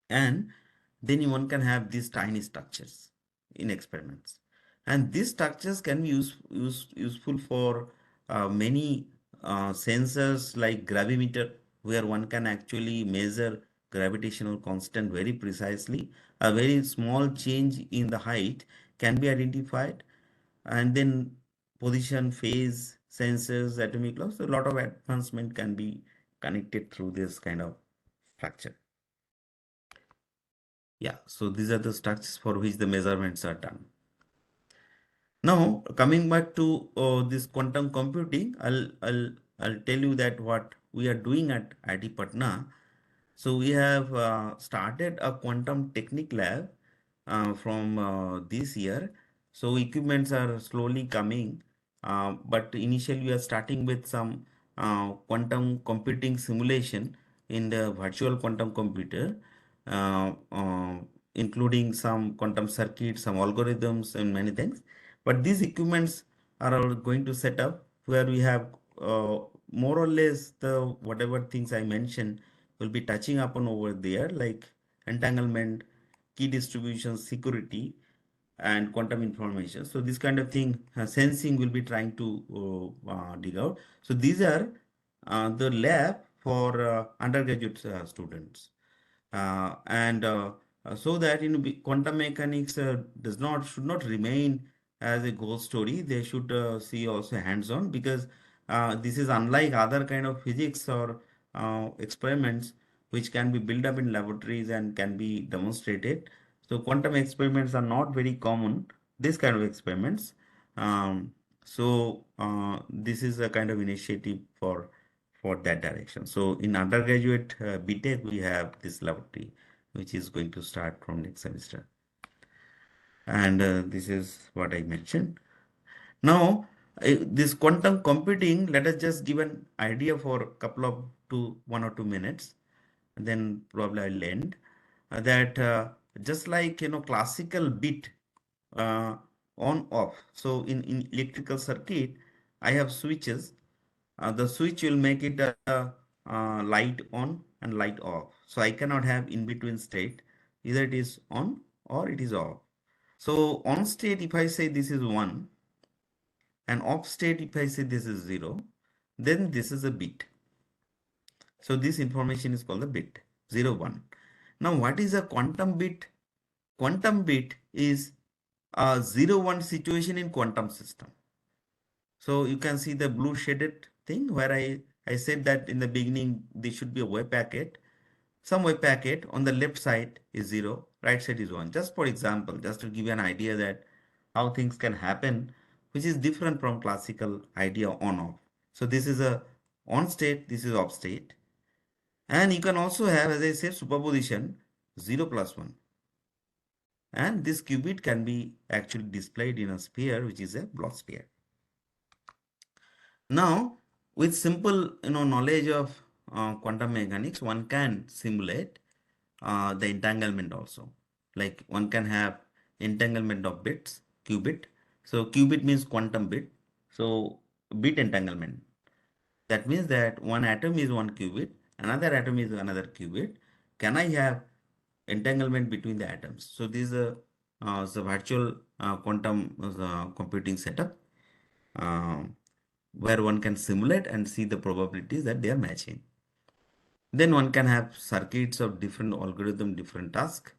And then one can have these tiny structures in experiments, and these structures can be useful for many sensors like gravimeter, where one can actually measure gravitational constant very precisely. A very small change in the height can be identified, and then position, phase sensors, atomic laws. So a lot of advancement can be connected through this kind of structure. Yeah, so these are the structures for which the measurements are done. Now, coming back to this quantum computing, I'll tell you that what we are doing at IIT Patna. So we have started a quantum technique lab from this year. So equipments are slowly coming, but initially we are starting with some quantum computing simulation in the virtual quantum computer. uh, uh, including some quantum circuits, some algorithms, and many things. But these equipments are all going to set up where we have more or less the whatever things I mentioned will be touching upon over there, like entanglement, key distribution, security, and quantum information. So this kind of thing, sensing will be trying to dig out. So these are the lab for undergraduate students, and so that quantum mechanics does not should not remain as a ghost story. They should see also hands-on, because this is unlike other kind of physics or experiments which can be built up in laboratories and can be demonstrated. So quantum experiments are not very common, this kind of experiments. This is a kind of initiative for that direction. So in undergraduate BTech, we have this laboratory, which is going to start from next semester. And this is what I mentioned. Now, this quantum computing, let us just give an idea for a couple of 1 or 2 minutes, and then probably I'll end. That just like classical bit uh, on off. So in electrical circuit, I have switches. The switch will make it light on and light off. So I cannot have in between state. Either it is on or it is off. So on state, if I say this is 1, and off state, if I say this is 0, then this is a bit. So this information is called the bit 0, 1. Now what is a quantum bit? Quantum bit is a 0, 1 situation in quantum system. So you can see the blue shaded thing where I said that in the beginning there should be a wave packet. Some wave packet on the left side is 0, right side is 1. Just for example, just to give you an idea that how things can happen, which is different from classical idea on off. So this is a on state, this is off state. And you can also have, as I said, superposition 0 plus 1. And this qubit can be actually displayed in a sphere, which is a Bloch sphere. Now, with simple knowledge of quantum mechanics, one can simulate the entanglement also. Like one can have entanglement of bits, qubit. So qubit means quantum bit. So bit entanglement. That means that one atom is one qubit, another atom is another qubit. Can I have entanglement between the atoms? So this is a virtual quantum computing setup. Um where one can simulate and see the probabilities that they are matching. Then one can have circuits of different algorithm, different tasks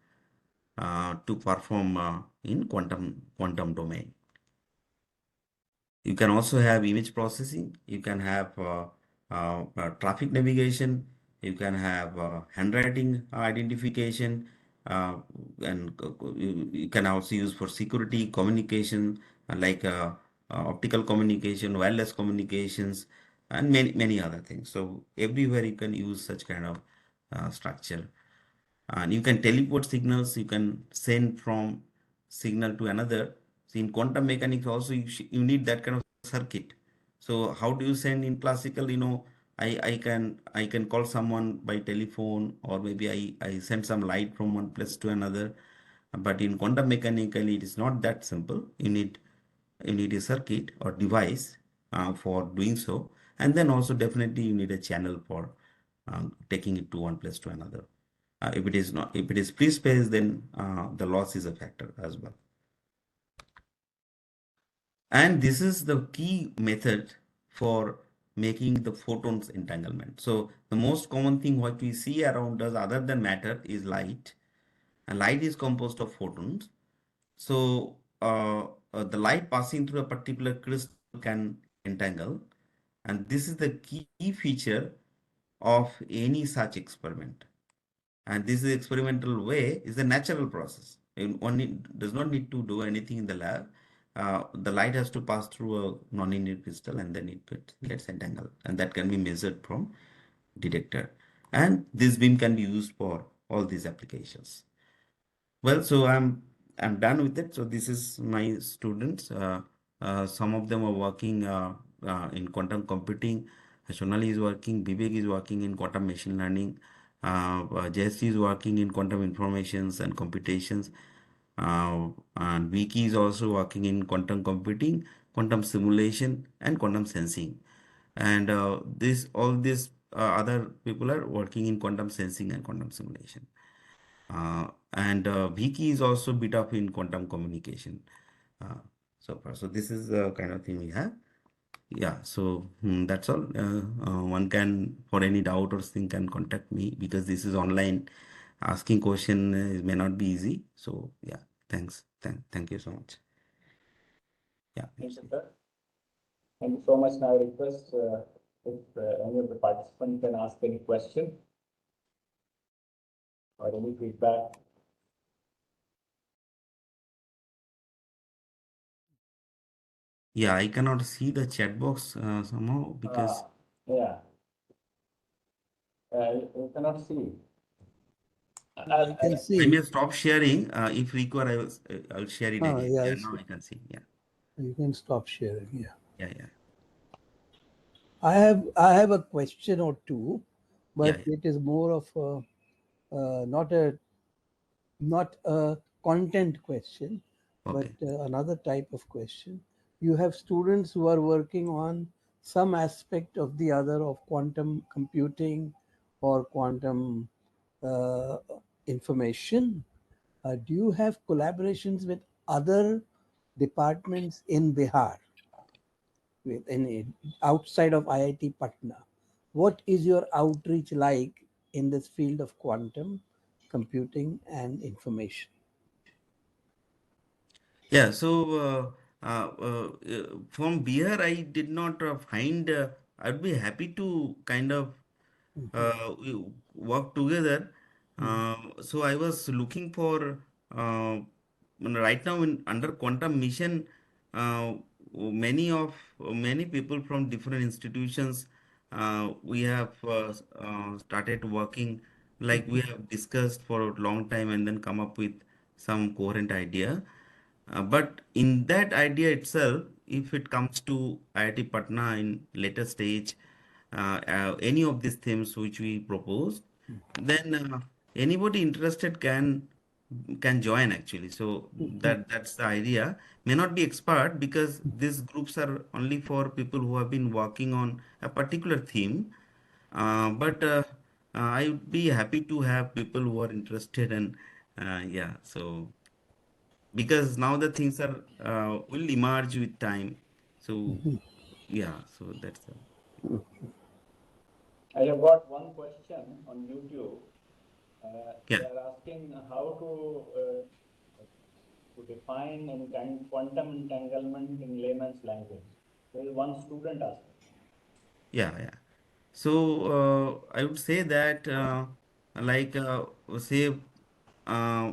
to perform in quantum domain. You can also have image processing. You can have traffic navigation. You can have handwriting identification, uh, and you can also use for security communication, like optical communication, wireless communications, and many other things. So everywhere you can use such kind of structure. And you can teleport signals. You can send from signal to another. So in quantum mechanics also you need that kind of circuit. So how do you send in classical? I can call someone by telephone, or maybe I send some light from one place to another. But in quantum mechanical, it is not that simple. You need a circuit or device for doing so, and then also definitely you need a channel for taking it to one place to another. If it is free space, then the loss is a factor as well. And this is the key method for making the photons entanglement. So the most common thing what we see around us other than matter is light, and light is composed of photons. So the light passing through a particular crystal can entangle, and this is the key feature of any such experiment. And this is experimental way is a natural process. One does not need to do anything in the lab. The light has to pass through a non-linear crystal, and then it gets entangled, and that can be measured from detector. And this beam can be used for all these applications. Well, so I'm done with it. So this is my students. Some of them are working in quantum computing. Sonali is working. Vivek is working in quantum machine learning, Jesse is working in quantum informations and computations. And Vicky is also working in quantum computing, quantum simulation, and quantum sensing. And this all these other people are working in quantum sensing and quantum simulation. And Vicky is also bit of in quantum communication uh, so far. So this is the kind of thing we have. Yeah, so that's all. One can, for any doubt or thing, can contact me because this is online. Asking question may not be easy. So yeah, thanks. Thank you so much. Yeah, Thank that's you, it. sir. Thank you so much. Now I request if any of the participants can ask any question or any feedback. Yeah, I cannot see the chat box somehow because Yeah, you cannot see. I can I see. may stop sharing. If required, I'll share it again. Yeah, Yeah, I now see. I can see. Yeah, You can stop sharing. Yeah. yeah. I have a question or two, Yeah, but yeah. it is more of not a content question, but Okay. another type of question. You have students who are working on some aspect of the other of quantum computing or quantum uh, information. Do you have collaborations with other departments in Bihar, outside of IIT Patna? What is your outreach like in this field of quantum computing and information? Yeah, so from beer, I did not find. I'd be happy to kind of work together. So I was looking for right now in under quantum mission. Many people from different institutions. We have started working like we have discussed for a long time and then come up with some coherent idea. But in that idea itself, if it comes to IIT Patna in later stage, any of these themes which we propose, then anybody interested can join actually. So that's the idea. May not be expert because these groups are only for people who have been working on a particular theme. But I would be happy to have people who are interested and yeah. So because now the things are will emerge with time. So yeah, so that's the I have got one question on YouTube. yeah. They are asking how to define any kind quantum entanglement in layman's language. There is one student asking. Yeah. So I would say that like say uh,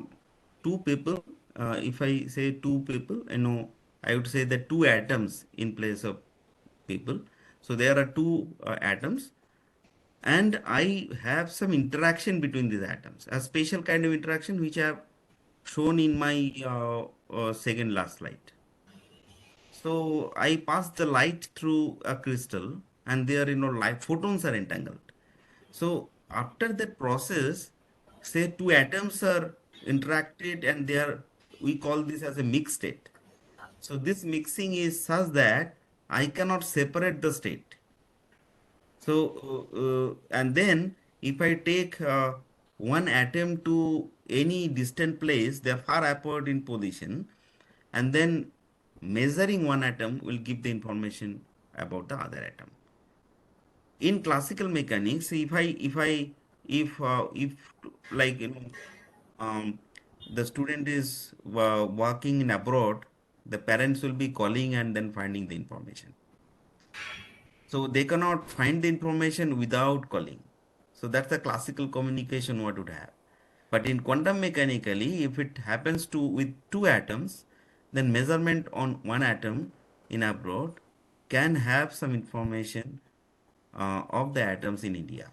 two people. If I say two people, I would say that two atoms in place of people. So there are two atoms, and I have some interaction between these atoms, a special kind of interaction which I have shown in my second last slide. So I pass the light through a crystal, and there, light photons are entangled. So after that process, say two atoms are interacted, and we call this as a mixed state. So this mixing is such that I cannot separate the state. So, and then if I take one atom to any distant place, they are far apart in position, and then measuring one atom will give the information about the other atom. In classical mechanics, if like um, the student is working in abroad, the parents will be calling and then finding the information. So they cannot find the information without calling. So that's the classical communication what would have. But in quantum mechanically, if it happens to with two atoms, then measurement on one atom in abroad can have some information of the atoms in India.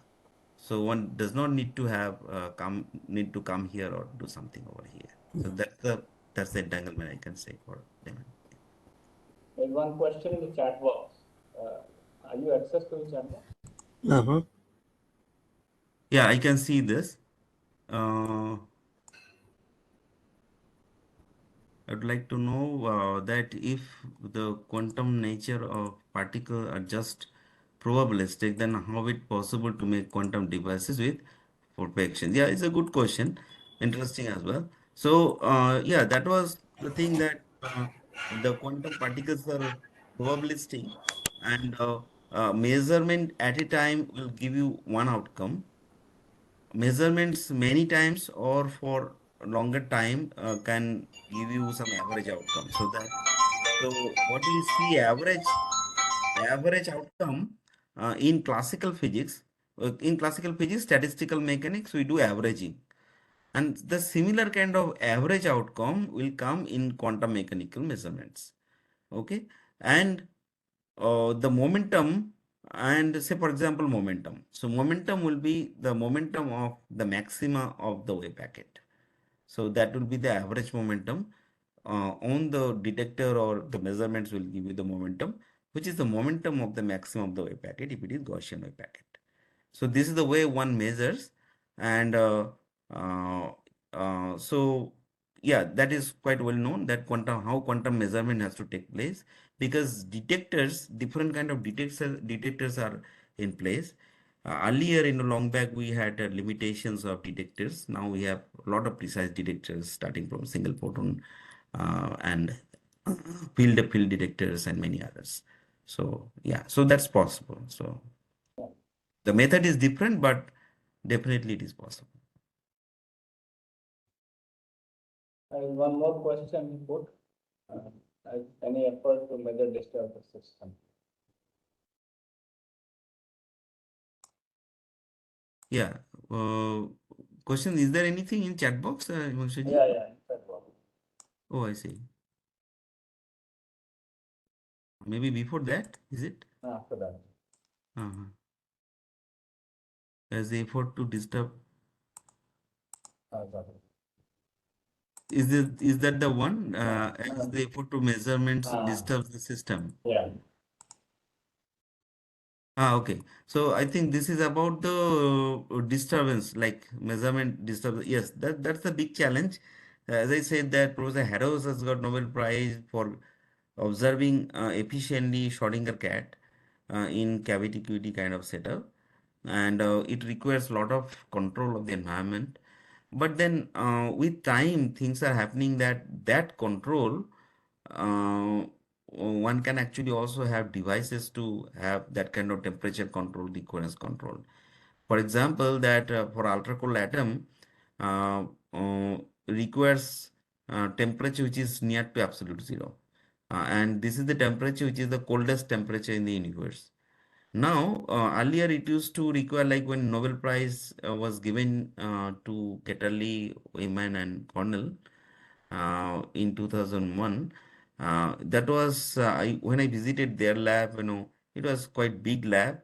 So one does not need to come here or do something over here. So that's the entanglement I can say for them. There is one question in the chat box. Are you access to the chat box? Uh-huh. Yeah, I can see this. Uh, I'd like to know that if the quantum nature of particle are just probabilistic, then how it possible to make quantum devices with perfection? Yeah, it's a good question. Interesting as well. So, yeah, that was the thing that the quantum particles are probabilistic, and measurement at a time will give you one outcome. Measurements many times or for a longer time can give you some average outcome. So what we see average outcome in classical physics, statistical mechanics, we do averaging, and the similar kind of average outcome will come in quantum mechanical measurements. Okay, and the momentum, and say for example momentum, so momentum will be the momentum of the maxima of the wave packet. So that will be the average momentum on the detector, or the measurements will give you the momentum, which is the momentum of the maximum of the wave packet if it is Gaussian wave packet. So this is the way one measures, and uh, so yeah, that is quite well known that how quantum measurement has to take place, because different kind of detectors are in place. Earlier in the long back we had limitations of detectors. Now we have a lot of precise detectors starting from single photon and field detectors and many others. So yeah, so that's possible. So the method is different, but definitely it is possible. One more question put. Uh, any effort to measure disturb the system? Yeah. Uh, Question, is there anything in chat box, Himanshu? Yeah, that one. Oh, I see. Maybe before that, is it? After that. Uh-huh. As the effort to disturb. Got it. Is that the one? As Uh, the effort to measurements uh, disturbs the system. yeah. Okay. So I think this is about the disturbance, like measurement disturbance. Yes, that's the big challenge. As I said, that Professor Harrows has got Nobel Prize for observing efficiently Schrodinger cat in cavity QT kind of setup, and it requires a lot of control of the environment. But then with time, things are happening that control, one can actually also have devices to have that kind of temperature control, the coherence control. For example, that for ultra cold atom uh, requires temperature which is near to absolute zero. And this is the temperature which is the coldest temperature in the universe. Now, earlier it used to require, like when Nobel Prize was given to Ketterle, Weyman, and Cornell in 2001. That was when I visited their lab. It was quite big lab,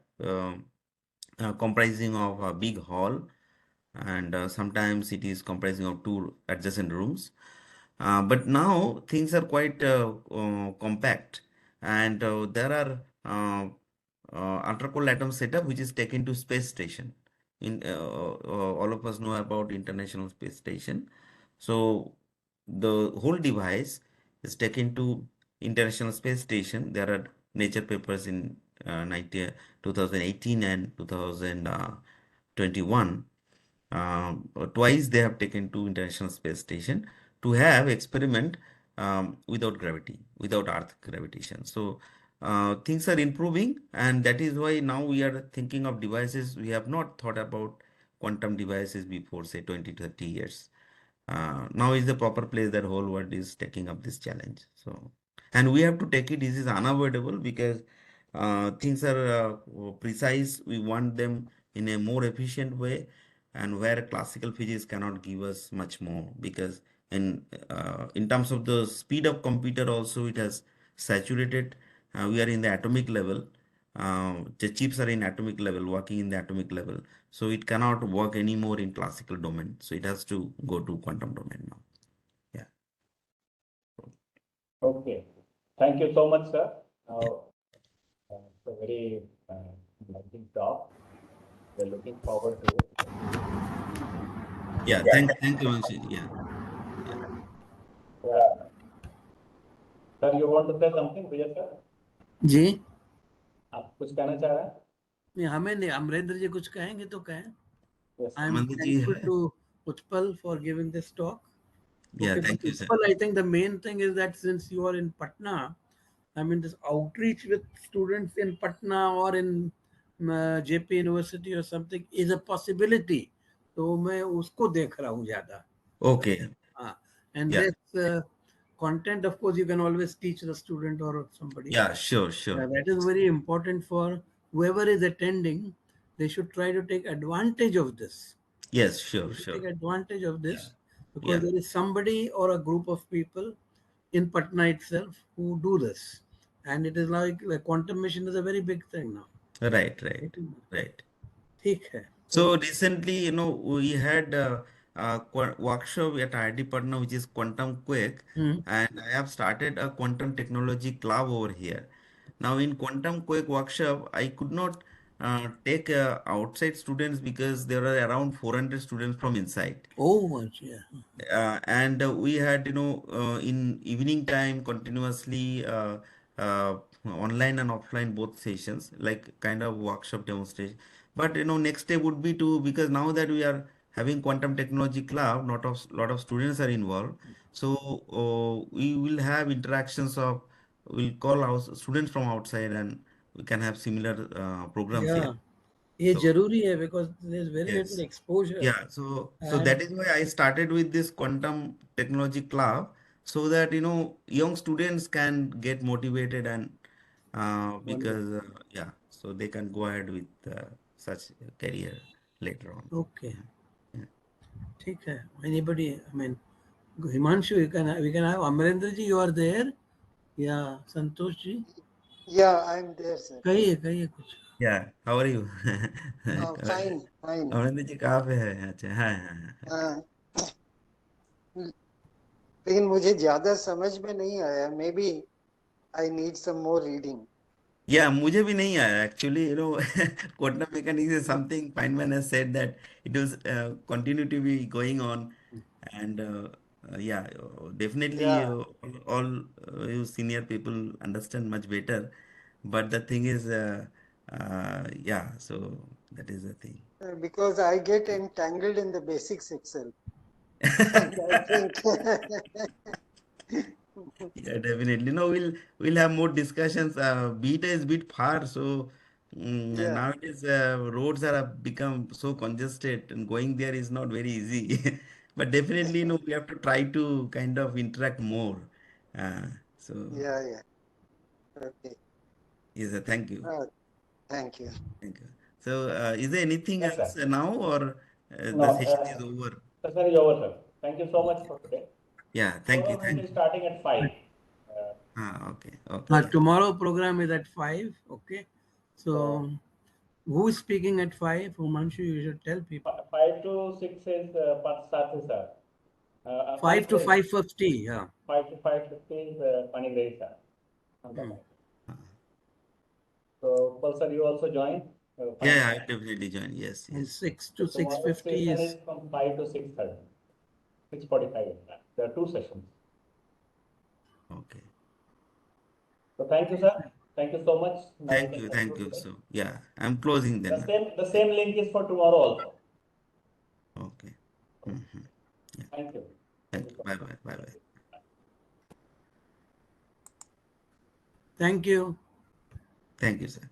comprising of a big hall, and sometimes it is comprising of two adjacent rooms. But now things are quite compact, and there are ultra cold atom setup which is taken to space station. All of us know about International Space Station. So the whole device is taken to International Space Station. There are nature papers in 2018 and 2021. Twice they have taken to International Space Station to have experiment without gravity, without Earth gravitation. So things are improving, and that is why now we are thinking of devices. We have not thought about quantum devices before, say, 20 to 30 years. Now is the proper place that whole world is taking up this challenge. So, and we have to take it. This is unavoidable because things are precise. We want them in a more efficient way, and where classical physics cannot give us much more, because in terms of the speed of computer also it has saturated. We are in the atomic level. The chips are in atomic level, working in the atomic level, so it cannot work anymore in classical domain, so it has to go to quantum domain now. Yeah. Okay. Thank you so much, sir. It's a very enlightening talk. We're looking forward to it. Yeah, thank you, Mansi. Yeah, yeah. Yeah. Sir, you want to say something, Vijay sir? जी आप कुछ कहना चाह रहे हैं? नहीं, हमें नहीं, अमरेंद्र जी कुछ कहेंगे तो कहें. Yes, I sir. am Mansi ji, thankful to Utpal for giving this talk. yeah, Okay, but thank you, sir. Utpal, I think the main thing is that since you are in Patna, I mean, this outreach with students in Patna or in JP University or something is a possibility. तो मैं उसको देख रहा हूँ ज़्यादा. Okay, हाँ. And yeah, this content, of course, you can always teach the student or somebody. yeah, sure, sure. That is very important for whoever is attending. They should try to take advantage of this. Yes, They sure, should take sure. advantage of Yeah, this because yeah, there is somebody or a group of people in Patna itself who do this. And it is like quantum mission is a very big thing now. right, right, right. ठीक है. So recently, we had a workshop at IIT Patna, which is Quantum Quake, Hmm. and I have started a quantum technology club over here. Now, in Quantum Quake workshop, I could not take outside students because there are around 400 students from inside. Oh, yeah. And we had in evening time continuously online and offline both sessions, like kind of workshop demonstration. But next day would be to, because now that we are having quantum technology club, lot of students are involved, so we will have interactions of, we'll call our students from outside and we can have similar programs here. Yeah. ये So जरूरी है because there is very little yes. exposure. Yeah, so that And is why I started with this quantum technology club, so that young students can get motivated, and because wonderful. yeah, so they can go ahead with such a career later on. Okay. Yeah. ठीक है. Anybody, I mean, Himanshu, we can have Amarendra ji, you are there? Yeah, Santosh ji. Yeah, I'm there, sir. कहिए कुछ. Yeah, how are you? Fine, fine. Amarinder जी कहाँ पे है? अच्छा, हाँ हाँ हाँ. हाँ, लेकिन मुझे ज्यादा समझ में नहीं आया. Maybe I need some more reading. Yeah, मुझे भी नहीं आया actually. Quantum mechanics is something Feynman has said that it will continue to be going on, and yeah, definitely Yeah, all you senior people understand much better. But the thing is, yeah, so that is the thing. because I get entangled in the basics itself. And I think, Yeah, definitely. No, we'll have more discussions. Beta is bit far, so yeah, nowadays roads are become so congested, and going there is not very easy. But definitely, we have to try to kind of interact more. Uh, so yeah. Okay. yes, thank you, Uh, thank you. thank you. So is there anything Yes, else sir. now, or No, the session is over? session is over, sir. Thank you so much for today. Yeah, thank you, Tomorrow we'll thank be you. starting at 5. Okay, okay, yeah. Tomorrow program is at 5. Okay. So So who is speaking at 5? Himanshu, you should tell people. 5 to 6 is Pat Sathi, sir. 5 to Panigrahi. 5:50. Yeah. 5 to 5:50 is Panigrahi, sir. On the Hmm. night. So, Paul, sir, you also join? Yeah, Fine. yeah, I definitely join. Yes, And yes. 6 to Tomorrow's 6:50 session is. is from 5 to 6:30. 6:45 in fact. There are two sessions. Okay. So thank you, sir. Thank you so much. Now we Thank can you, thank conclude you. today. So, yeah, I'm closing The then. same link is for tomorrow also. Okay. Mhm. Yeah. Thank you. Thank Thank you you. so Bye much. bye. Bye bye. Thank you. Thank you, sir.